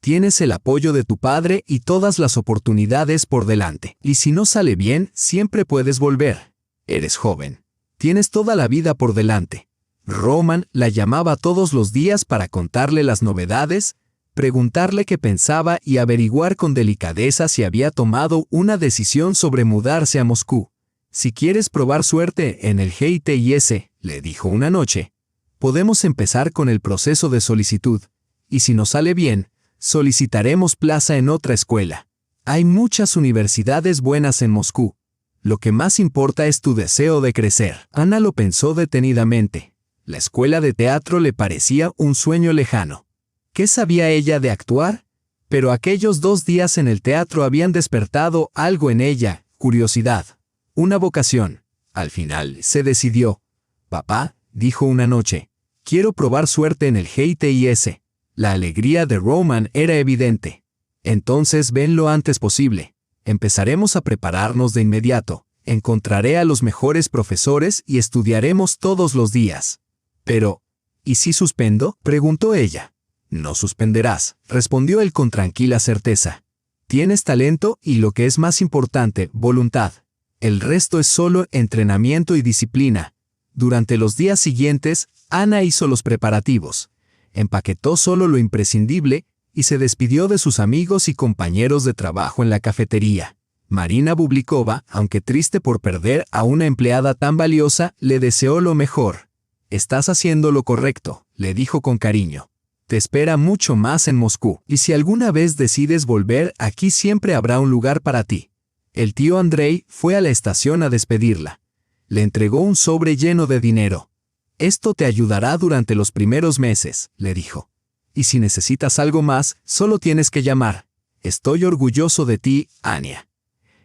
Tienes el apoyo de tu padre y todas las oportunidades por delante. Y si no sale bien, siempre puedes volver. Eres joven. Tienes toda la vida por delante. Roman la llamaba todos los días para contarle las novedades, preguntarle qué pensaba y averiguar con delicadeza si había tomado una decisión sobre mudarse a Moscú. Si quieres probar suerte en el GITIS, le dijo una noche, podemos empezar con el proceso de solicitud, y si nos sale bien, solicitaremos plaza en otra escuela. Hay muchas universidades buenas en Moscú. Lo que más importa es tu deseo de crecer. Ana lo pensó detenidamente. La escuela de teatro le parecía un sueño lejano. ¿Qué sabía ella de actuar? Pero aquellos 2 días en el teatro habían despertado algo en ella, curiosidad, una vocación. Al final se decidió. Papá, dijo una noche, quiero probar suerte en el GITIS. La alegría de Roman era evidente. Entonces ven lo antes posible. Empezaremos a prepararnos de inmediato. Encontraré a los mejores profesores y estudiaremos todos los días. Pero, ¿y si suspendo?, preguntó ella. No suspenderás, respondió él con tranquila certeza. Tienes talento y, lo que es más importante, voluntad. El resto es solo entrenamiento y disciplina. Durante los días siguientes, Ana hizo los preparativos. Empaquetó solo lo imprescindible y se despidió de sus amigos y compañeros de trabajo en la cafetería. Marina Bublikova, aunque triste por perder a una empleada tan valiosa, le deseó lo mejor. Estás haciendo lo correcto, le dijo con cariño. Te espera mucho más en Moscú, y si alguna vez decides volver, aquí siempre habrá un lugar para ti. El tío Andrei fue a la estación a despedirla. Le entregó un sobre lleno de dinero. Esto te ayudará durante los primeros meses, le dijo. Y si necesitas algo más, solo tienes que llamar. Estoy orgulloso de ti, Ania.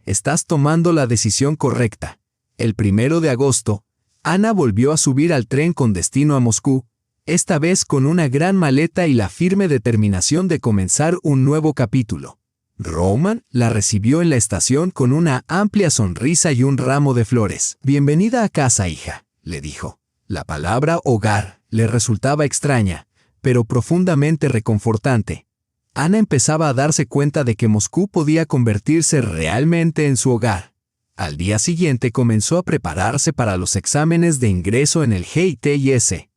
Estás tomando la decisión correcta. El 1 de agosto, Ana volvió a subir al tren con destino a Moscú, esta vez con una gran maleta y la firme determinación de comenzar un nuevo capítulo. Roman la recibió en la estación con una amplia sonrisa y un ramo de flores. Bienvenida a casa, hija, le dijo. La palabra hogar le resultaba extraña, pero profundamente reconfortante. Ana empezaba a darse cuenta de que Moscú podía convertirse realmente en su hogar. Al día siguiente comenzó a prepararse para los exámenes de ingreso en el GITIS.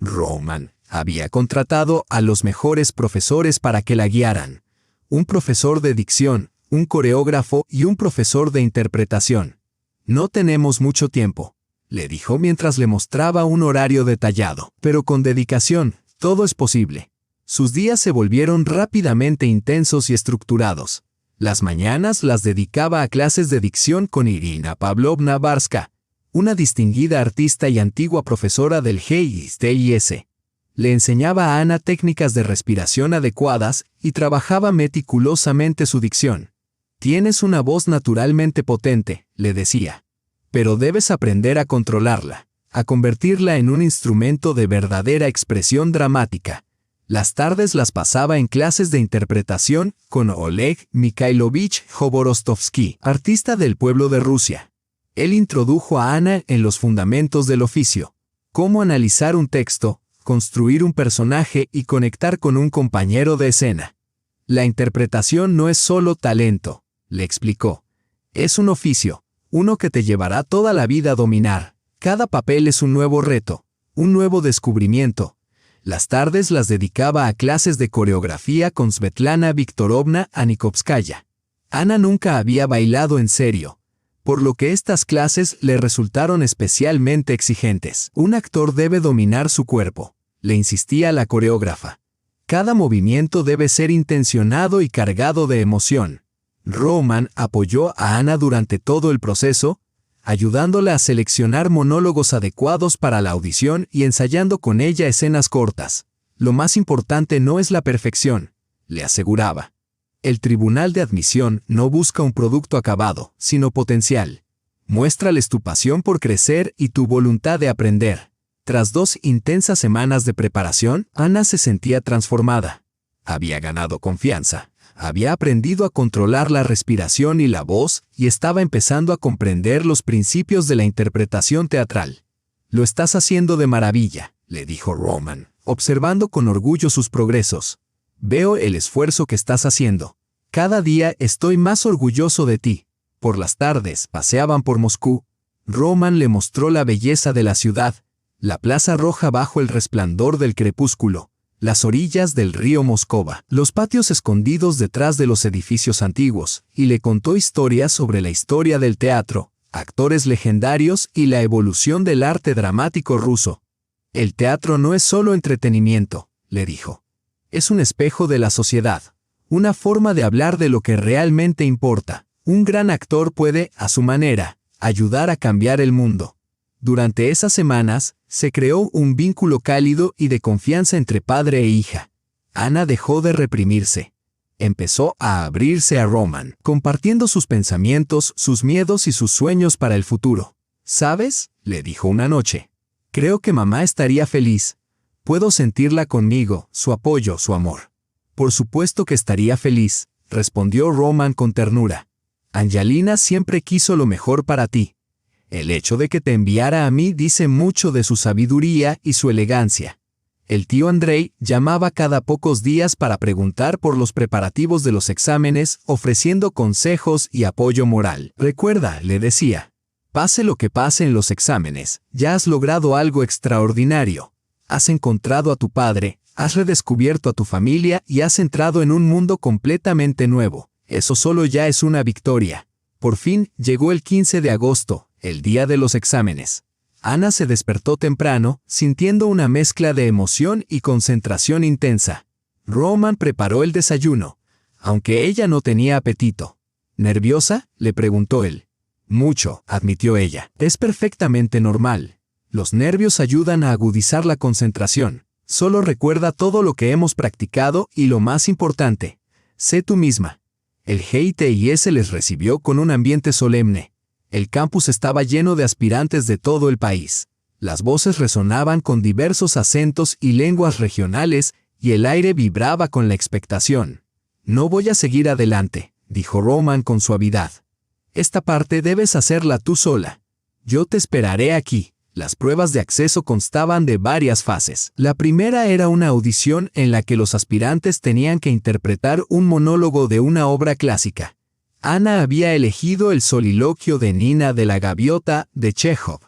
Roman había contratado a los mejores profesores para que la guiaran. Un profesor de dicción, un coreógrafo y un profesor de interpretación. No tenemos mucho tiempo, le dijo mientras le mostraba un horario detallado, pero con dedicación, todo es posible. Sus días se volvieron rápidamente intensos y estructurados. Las mañanas las dedicaba a clases de dicción con Irina Pavlovna Barska, una distinguida artista y antigua profesora del GITIS. Le enseñaba a Ana técnicas de respiración adecuadas y trabajaba meticulosamente su dicción. Tienes una voz naturalmente potente, le decía, pero debes aprender a controlarla, a convertirla en un instrumento de verdadera expresión dramática. Las tardes las pasaba en clases de interpretación con Oleg Mikhailovich Joborostovsky, artista del pueblo de Rusia. Él introdujo a Ana en los fundamentos del oficio, cómo analizar un texto, construir un personaje y conectar con un compañero de escena. La interpretación no es solo talento, le explicó. Es un oficio, uno que te llevará toda la vida a dominar. Cada papel es un nuevo reto, un nuevo descubrimiento. Las tardes las dedicaba a clases de coreografía con Svetlana Viktorovna Anikovskaya. Ana nunca había bailado en serio, por lo que estas clases le resultaron especialmente exigentes. Un actor debe dominar su cuerpo, le insistía la coreógrafa. Cada movimiento debe ser intencionado y cargado de emoción. Roman apoyó a Ana durante todo el proceso, ayudándola a seleccionar monólogos adecuados para la audición y ensayando con ella escenas cortas. Lo más importante no es la perfección, le aseguraba. El tribunal de admisión no busca un producto acabado, sino potencial. Muéstrales tu pasión por crecer y tu voluntad de aprender. Tras 2 intensas semanas de preparación, Ana se sentía transformada. Había ganado confianza. Había aprendido a controlar la respiración y la voz y estaba empezando a comprender los principios de la interpretación teatral. Lo estás haciendo de maravilla, le dijo Roman, observando con orgullo sus progresos. Veo el esfuerzo que estás haciendo. Cada día estoy más orgulloso de ti. Por las tardes paseaban por Moscú. Roman le mostró la belleza de la ciudad, la plaza roja bajo el resplandor del crepúsculo, las orillas del río Moscova, los patios escondidos detrás de los edificios antiguos, y le contó historias sobre la historia del teatro, actores legendarios y la evolución del arte dramático ruso. El teatro no es solo entretenimiento, le dijo. Es un espejo de la sociedad, una forma de hablar de lo que realmente importa. Un gran actor puede, a su manera, ayudar a cambiar el mundo. Durante esas semanas, se creó un vínculo cálido y de confianza entre padre e hija. Ana dejó de reprimirse. Empezó a abrirse a Roman, compartiendo sus pensamientos, sus miedos y sus sueños para el futuro. ¿Sabes?, le dijo una noche. Creo que mamá estaría feliz. Puedo sentirla conmigo, su apoyo, su amor. Por supuesto que estaría feliz, respondió Roman con ternura. Angelina siempre quiso lo mejor para ti. El hecho de que te enviara a mí dice mucho de su sabiduría y su elegancia. El tío Andrei llamaba cada pocos días para preguntar por los preparativos de los exámenes, ofreciendo consejos y apoyo moral. Recuerda, le decía, pase lo que pase en los exámenes, ya has logrado algo extraordinario. Has encontrado a tu padre, has redescubierto a tu familia y has entrado en un mundo completamente nuevo. Eso solo ya es una victoria. Por fin llegó el 15 de agosto, el día de los exámenes. Ana se despertó temprano, sintiendo una mezcla de emoción y concentración intensa. Roman preparó el desayuno, aunque ella no tenía apetito. ¿Nerviosa?, le preguntó él. Mucho, admitió ella. Es perfectamente normal. Los nervios ayudan a agudizar la concentración. Solo recuerda todo lo que hemos practicado y lo más importante, sé tú misma. El GITIS les recibió con un ambiente solemne. El campus estaba lleno de aspirantes de todo el país. Las voces resonaban con diversos acentos y lenguas regionales y el aire vibraba con la expectación. No voy a seguir adelante, dijo Roman con suavidad. Esta parte debes hacerla tú sola. Yo te esperaré aquí. Las pruebas de acceso constaban de varias fases. La primera era una audición en la que los aspirantes tenían que interpretar un monólogo de una obra clásica. Ana había elegido el soliloquio de Nina de la Gaviota de Chekhov,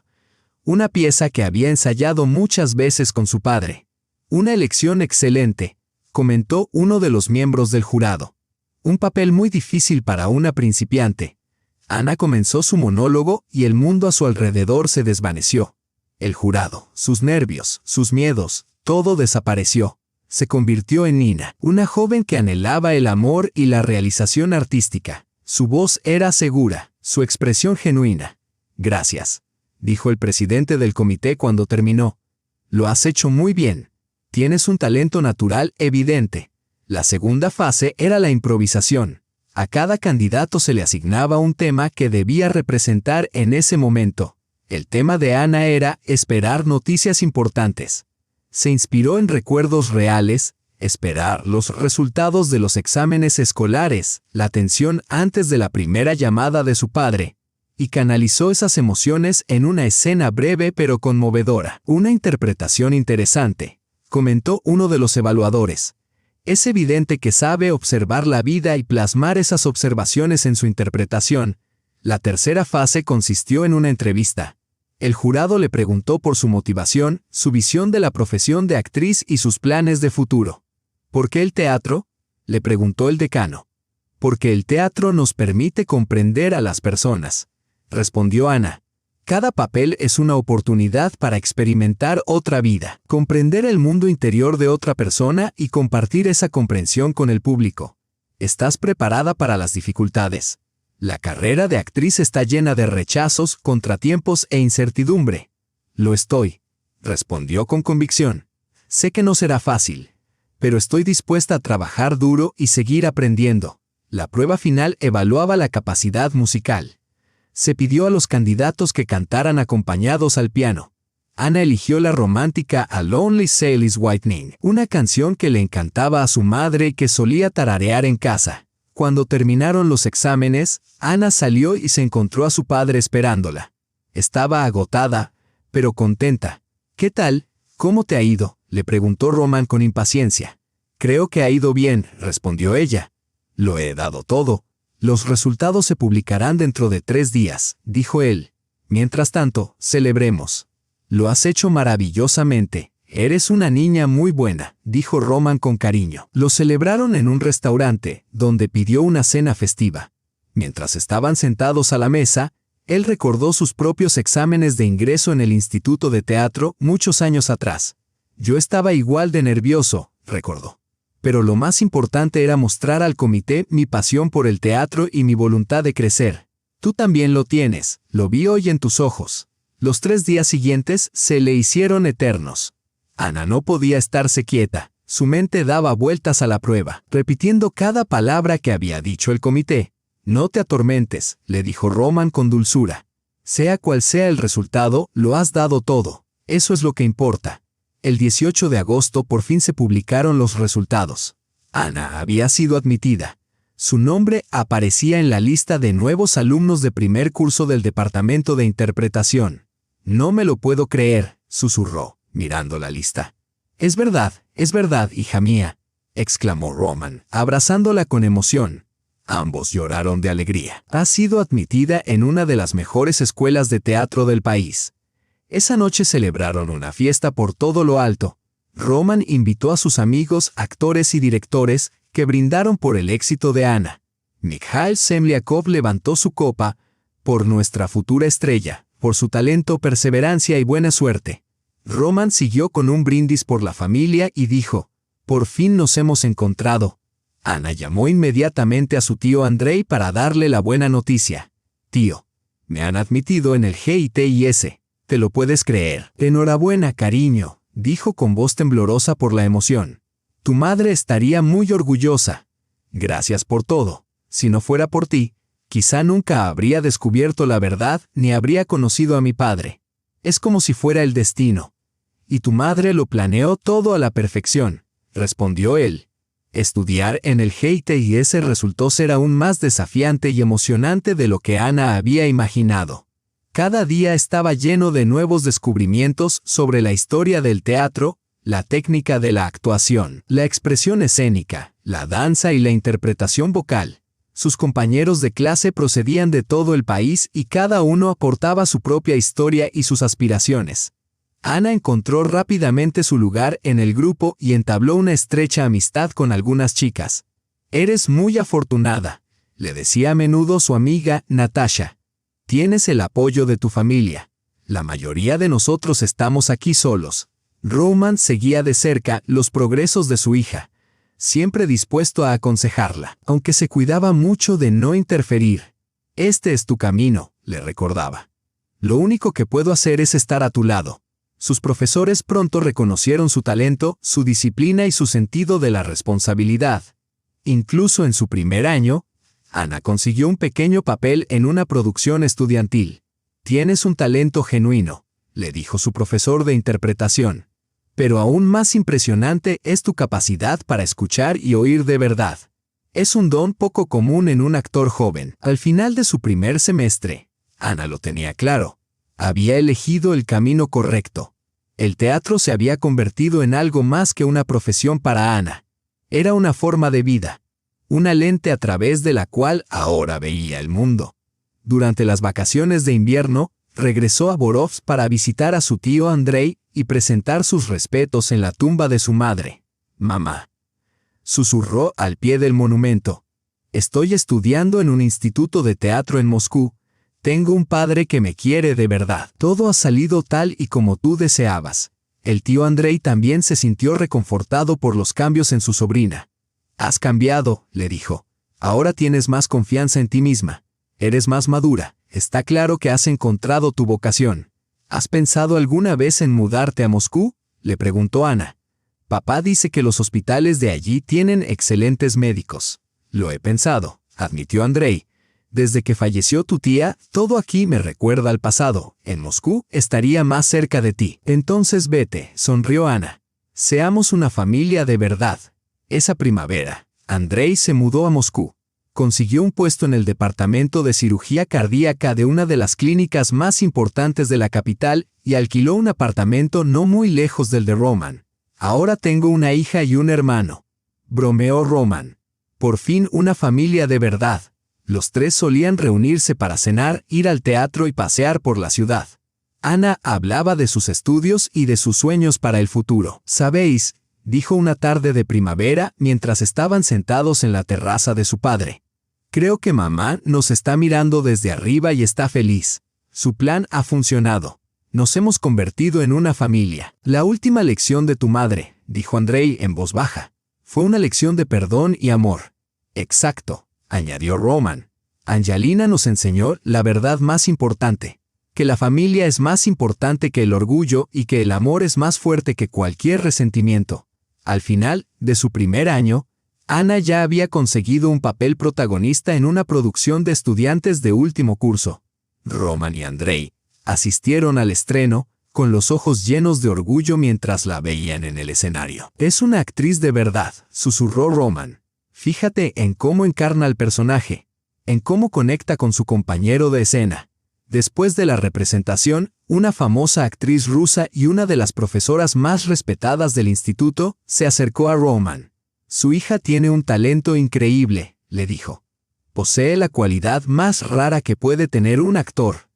una pieza que había ensayado muchas veces con su padre. Una elección excelente, comentó uno de los miembros del jurado. Un papel muy difícil para una principiante. Ana comenzó su monólogo y el mundo a su alrededor se desvaneció. El jurado, sus nervios, sus miedos, todo desapareció. Se convirtió en Nina, una joven que anhelaba el amor y la realización artística. Su voz era segura, su expresión genuina. Gracias, dijo el presidente del comité cuando terminó. Lo has hecho muy bien. Tienes un talento natural evidente. La segunda fase era la improvisación. A cada candidato se le asignaba un tema que debía representar en ese momento. El tema de Ana era esperar noticias importantes. Se inspiró en recuerdos reales, esperar los resultados de los exámenes escolares, la tensión antes de la primera llamada de su padre, y canalizó esas emociones en una escena breve pero conmovedora. Una interpretación interesante, comentó uno de los evaluadores. Es evidente que sabe observar la vida y plasmar esas observaciones en su interpretación. La tercera fase consistió en una entrevista. El jurado le preguntó por su motivación, su visión de la profesión de actriz y sus planes de futuro. ¿Por qué el teatro?, le preguntó el decano. Porque el teatro nos permite comprender a las personas, respondió Ana. Cada papel es una oportunidad para experimentar otra vida, comprender el mundo interior de otra persona y compartir esa comprensión con el público. ¿Estás preparada para las dificultades? La carrera de actriz está llena de rechazos, contratiempos e incertidumbre. Lo estoy, respondió con convicción. Sé que no será fácil, pero estoy dispuesta a trabajar duro y seguir aprendiendo. La prueba final evaluaba la capacidad musical. Se pidió a los candidatos que cantaran acompañados al piano. Ana eligió la romántica A Lonely Sail is Whitening, una canción que le encantaba a su madre y que solía tararear en casa. Cuando terminaron los exámenes, Ana salió y se encontró a su padre esperándola. Estaba agotada, pero contenta. ¿Qué tal? ¿Cómo te ha ido?, le preguntó Roman con impaciencia. Creo que ha ido bien, respondió ella. Lo he dado todo. Los resultados se publicarán dentro de 3 días, dijo él. Mientras tanto, celebremos. Lo has hecho maravillosamente. Eres una niña muy buena, dijo Roman con cariño. Lo celebraron en un restaurante, donde pidió una cena festiva. Mientras estaban sentados a la mesa, él recordó sus propios exámenes de ingreso en el Instituto de Teatro muchos años atrás. Yo estaba igual de nervioso, recordó. Pero lo más importante era mostrar al comité mi pasión por el teatro y mi voluntad de crecer. Tú también lo tienes, lo vi hoy en tus ojos. Los 3 días siguientes se le hicieron eternos. Ana no podía estarse quieta, su mente daba vueltas a la prueba, repitiendo cada palabra que había dicho el comité. No te atormentes, le dijo Roman con dulzura. Sea cual sea el resultado, lo has dado todo, eso es lo que importa. El 18 de agosto por fin se publicaron los resultados. Ana había sido admitida. Su nombre aparecía en la lista de nuevos alumnos de primer curso del departamento de interpretación. No me lo puedo creer, susurró, mirando la lista. es verdad, hija mía», exclamó Roman, abrazándola con emoción. Ambos lloraron de alegría. «Has sido admitida en una de las mejores escuelas de teatro del país». Esa noche celebraron una fiesta por todo lo alto. Roman invitó a sus amigos, actores y directores, que brindaron por el éxito de Ana. Mikhail Zemliakov levantó su copa, «por nuestra futura estrella, por su talento, perseverancia y buena suerte». Roman siguió con un brindis por la familia y dijo, «por fin nos hemos encontrado». Ana llamó inmediatamente a su tío Andrei para darle la buena noticia. «Tío, me han admitido en el GITIS. ¿Te lo puedes creer?» «Enhorabuena, cariño», dijo con voz temblorosa por la emoción. «Tu madre estaría muy orgullosa. Gracias por todo. Si no fuera por ti, quizá nunca habría descubierto la verdad ni habría conocido a mi padre. Es como si fuera el destino». «Y tu madre lo planeó todo a la perfección», respondió él. Estudiar en el GITIS resultó ser aún más desafiante y emocionante de lo que Ana había imaginado. Cada día estaba lleno de nuevos descubrimientos sobre la historia del teatro, la técnica de la actuación, la expresión escénica, la danza y la interpretación vocal. Sus compañeros de clase procedían de todo el país y cada uno aportaba su propia historia y sus aspiraciones. Ana encontró rápidamente su lugar en el grupo y entabló una estrecha amistad con algunas chicas. «Eres muy afortunada», le decía a menudo su amiga Natasha. «Tienes el apoyo de tu familia. La mayoría de nosotros estamos aquí solos». Roman seguía de cerca los progresos de su hija, siempre dispuesto a aconsejarla, aunque se cuidaba mucho de no interferir. «Este es tu camino», le recordaba. «Lo único que puedo hacer es estar a tu lado». Sus profesores pronto reconocieron su talento, su disciplina y su sentido de la responsabilidad. Incluso en su primer año, Ana consiguió un pequeño papel en una producción estudiantil. «Tienes un talento genuino», le dijo su profesor de interpretación. «Pero aún más impresionante es tu capacidad para escuchar y oír de verdad. Es un don poco común en un actor joven». Al final de su primer semestre, Ana lo tenía claro. Había elegido el camino correcto. El teatro se había convertido en algo más que una profesión para Ana. Era una forma de vida, una lente a través de la cual ahora veía el mundo. Durante las vacaciones de invierno, regresó a Borovsk para visitar a su tío Andrei y presentar sus respetos en la tumba de su madre. «Mamá», susurró al pie del monumento, «estoy estudiando en un instituto de teatro en Moscú. Tengo un padre que me quiere de verdad. Todo ha salido tal y como tú deseabas». El tío Andrei también se sintió reconfortado por los cambios en su sobrina. «Has cambiado», le dijo. «Ahora tienes más confianza en ti misma. Eres más madura. Está claro que has encontrado tu vocación». «¿Has pensado alguna vez en mudarte a Moscú?», le preguntó Ana. «Papá dice que los hospitales de allí tienen excelentes médicos». «Lo he pensado», admitió Andrei. «Desde que falleció tu tía, todo aquí me recuerda al pasado. En Moscú estaría más cerca de ti». «Entonces vete», sonrió Ana. «Seamos una familia de verdad». Esa primavera, Andrei se mudó a Moscú. Consiguió un puesto en el departamento de cirugía cardíaca de una de las clínicas más importantes de la capital y alquiló un apartamento no muy lejos del de Roman. «Ahora tengo una hija y un hermano», bromeó Roman. «Por fin una familia de verdad». Los tres solían reunirse para cenar, ir al teatro y pasear por la ciudad. Ana hablaba de sus estudios y de sus sueños para el futuro. «¿Sabéis?», dijo una tarde de primavera mientras estaban sentados en la terraza de su padre. «Creo que mamá nos está mirando desde arriba y está feliz. Su plan ha funcionado. Nos hemos convertido en una familia». «La última lección de tu madre», dijo Andrei en voz baja, «fue una lección de perdón y amor». «Exacto», añadió Roman. «Angelina nos enseñó la verdad más importante, que la familia es más importante que el orgullo y que el amor es más fuerte que cualquier resentimiento». Al final de su primer año, Ana ya había conseguido un papel protagonista en una producción de estudiantes de último curso. Roman y Andrei asistieron al estreno, con los ojos llenos de orgullo mientras la veían en el escenario. «Es una actriz de verdad», susurró Roman. «Fíjate en cómo encarna al personaje, en cómo conecta con su compañero de escena». Después de la representación, una famosa actriz rusa y una de las profesoras más respetadas del instituto se acercó a Roman. Su hija tiene un talento increíble, le dijo. Posee la cualidad más rara que puede tener un actor: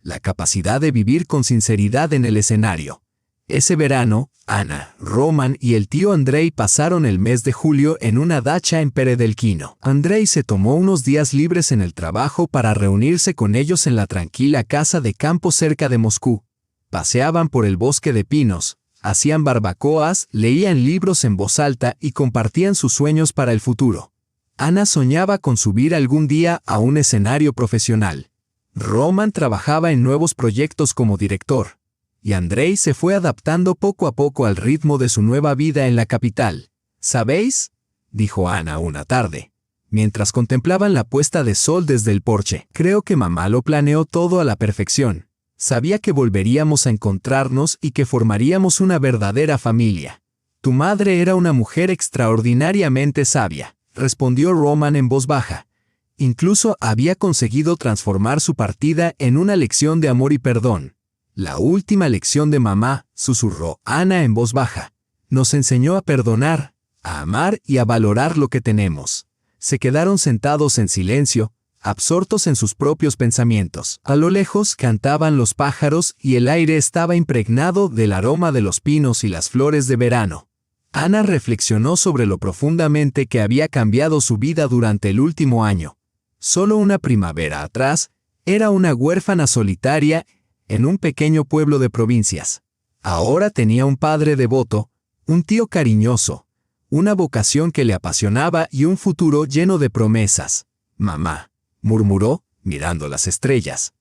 la capacidad de vivir con sinceridad en el escenario. Ese verano, Ana, Roman y el tío Andrei pasaron el mes de julio en una dacha en Peredelkino. Andrei se tomó unos días libres en el trabajo para reunirse con ellos en la tranquila casa de campo cerca de Moscú. Paseaban por el bosque de pinos, hacían barbacoas, leían libros en voz alta y compartían sus sueños para el futuro. Ana soñaba con subir algún día a un escenario profesional. Roman trabajaba en nuevos proyectos como director. Y Andrei se fue adaptando poco a poco al ritmo de su nueva vida en la capital. ¿Sabéis?, dijo Ana una tarde, mientras contemplaban la puesta de sol desde el porche. Creo que mamá lo planeó todo a la perfección. Sabía que volveríamos a encontrarnos y que formaríamos una verdadera familia. Tu madre era una mujer extraordinariamente sabia, respondió Roman en voz baja. Incluso había conseguido transformar su partida en una lección de amor y perdón. La última lección de mamá, susurró Ana en voz baja, nos enseñó a perdonar, a amar y a valorar lo que tenemos. Se quedaron sentados en silencio, absortos en sus propios pensamientos. A lo lejos cantaban los pájaros y el aire estaba impregnado del aroma de los pinos y las flores de verano. Ana reflexionó sobre lo profundamente que había cambiado su vida durante el último año. Solo una primavera atrás, era una huérfana solitaria en un pequeño pueblo de provincias. Ahora tenía un padre devoto, un tío cariñoso, una vocación que le apasionaba y un futuro lleno de promesas. Mamá, murmuró, mirando las estrellas.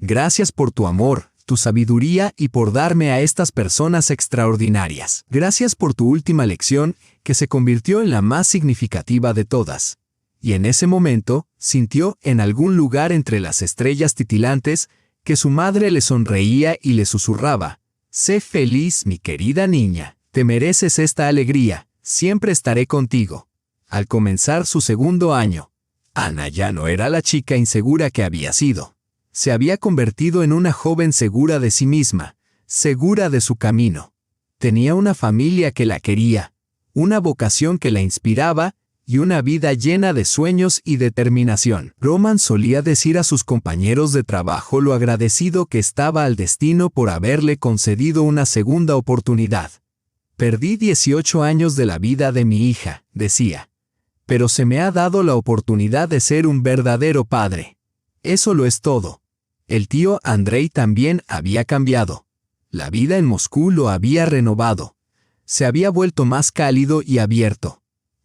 Gracias por tu amor, tu sabiduría y por darme a estas personas extraordinarias. Gracias por tu última lección, que se convirtió en la más significativa de todas. Y en ese momento, sintió en algún lugar entre las estrellas titilantes que su madre le sonreía y le susurraba: sé feliz, mi querida niña, te mereces esta alegría, siempre estaré contigo. Al comenzar su segundo año, Ana ya no era la chica insegura que había sido. Se había convertido en una joven segura de sí misma, segura de su camino. Tenía una familia que la quería, una vocación que la inspiraba y una vida llena de sueños y determinación. Roman solía decir a sus compañeros de trabajo lo agradecido que estaba al destino por haberle concedido una segunda oportunidad. Perdí 18 años de la vida de mi hija, decía, pero se me ha dado la oportunidad de ser un verdadero padre. Eso lo es todo. El tío Andrei también había cambiado. La vida en Moscú lo había renovado. Se había vuelto más cálido y abierto.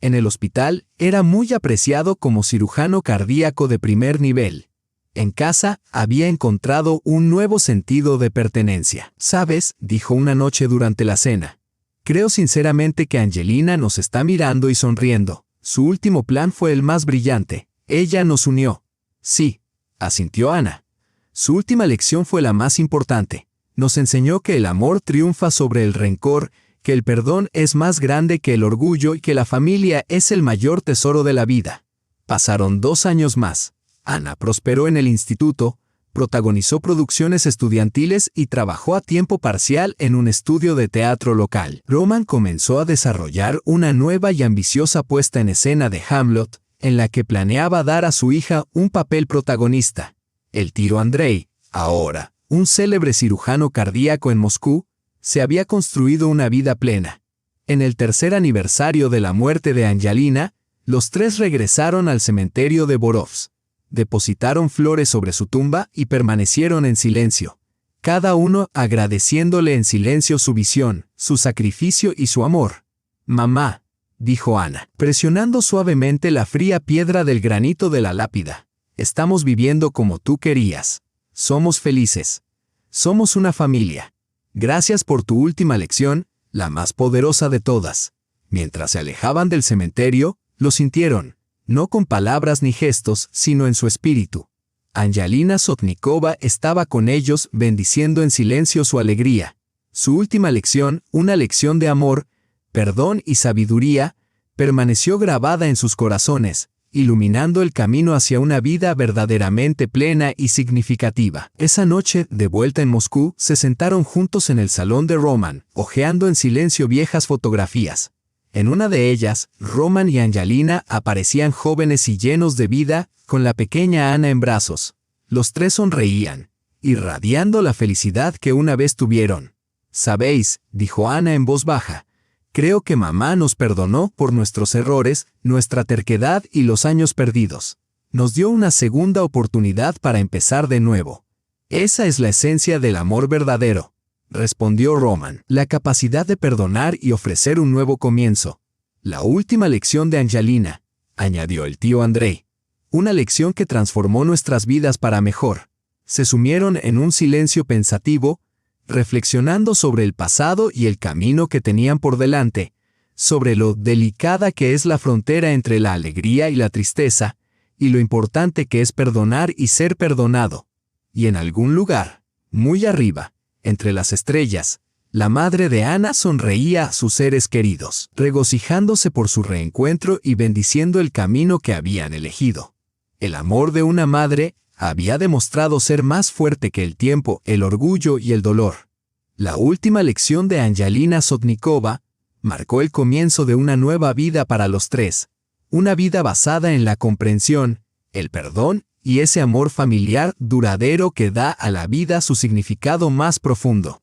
En el hospital, era muy apreciado como cirujano cardíaco de primer nivel. En casa, había encontrado un nuevo sentido de pertenencia. ¿Sabes?, dijo una noche durante la cena. Creo sinceramente que Angelina nos está mirando y sonriendo. Su último plan fue el más brillante. Ella nos unió. Sí, asintió Ana. Su última lección fue la más importante. Nos enseñó que el amor triunfa sobre el rencor, que el perdón es más grande que el orgullo y que la familia es el mayor tesoro de la vida. Pasaron 2 años más. Ana prosperó en el instituto, protagonizó producciones estudiantiles y trabajó a tiempo parcial en un estudio de teatro local. Roman comenzó a desarrollar una nueva y ambiciosa puesta en escena de Hamlet, en la que planeaba dar a su hija un papel protagonista. El tío Andrei, ahora un célebre cirujano cardíaco en Moscú, se había construido una vida plena. En el tercer aniversario de la muerte de Angelina, los tres regresaron al cementerio de Borovsk. Depositaron flores sobre su tumba y permanecieron en silencio, cada uno agradeciéndole en silencio su visión, su sacrificio y su amor. Mamá, dijo Ana, presionando suavemente la fría piedra del granito de la lápida, estamos viviendo como tú querías. Somos felices. Somos una familia. Gracias por tu última lección, la más poderosa de todas. Mientras se alejaban del cementerio, lo sintieron, no con palabras ni gestos, sino en su espíritu. Angelina Sotnikova estaba con ellos bendiciendo en silencio su alegría. Su última lección, una lección de amor, perdón y sabiduría, permaneció grabada en sus corazones, iluminando el camino hacia una vida verdaderamente plena y significativa. Esa noche, de vuelta en Moscú, se sentaron juntos en el salón de Roman, hojeando en silencio viejas fotografías. En una de ellas, Roman y Angelina aparecían jóvenes y llenos de vida, con la pequeña Ana en brazos. Los tres sonreían, irradiando la felicidad que una vez tuvieron. «Sabéis», dijo Ana en voz baja, «creo que mamá nos perdonó por nuestros errores, nuestra terquedad y los años perdidos. Nos dio una segunda oportunidad para empezar de nuevo. Esa es la esencia del amor verdadero», respondió Roman. «La capacidad de perdonar y ofrecer un nuevo comienzo. La última lección de Angelina», añadió el tío Andrei. «Una lección que transformó nuestras vidas para mejor». Se sumieron en un silencio pensativo, reflexionando sobre el pasado y el camino que tenían por delante, sobre lo delicada que es la frontera entre la alegría y la tristeza, y lo importante que es perdonar y ser perdonado. Y en algún lugar, muy arriba, entre las estrellas, la madre de Ana sonreía a sus seres queridos, regocijándose por su reencuentro y bendiciendo el camino que habían elegido. El amor de una madre había demostrado ser más fuerte que el tiempo, el orgullo y el dolor. La última lección de Angelina Sotnikova marcó el comienzo de una nueva vida para los tres, una vida basada en la comprensión, el perdón y ese amor familiar duradero que da a la vida su significado más profundo.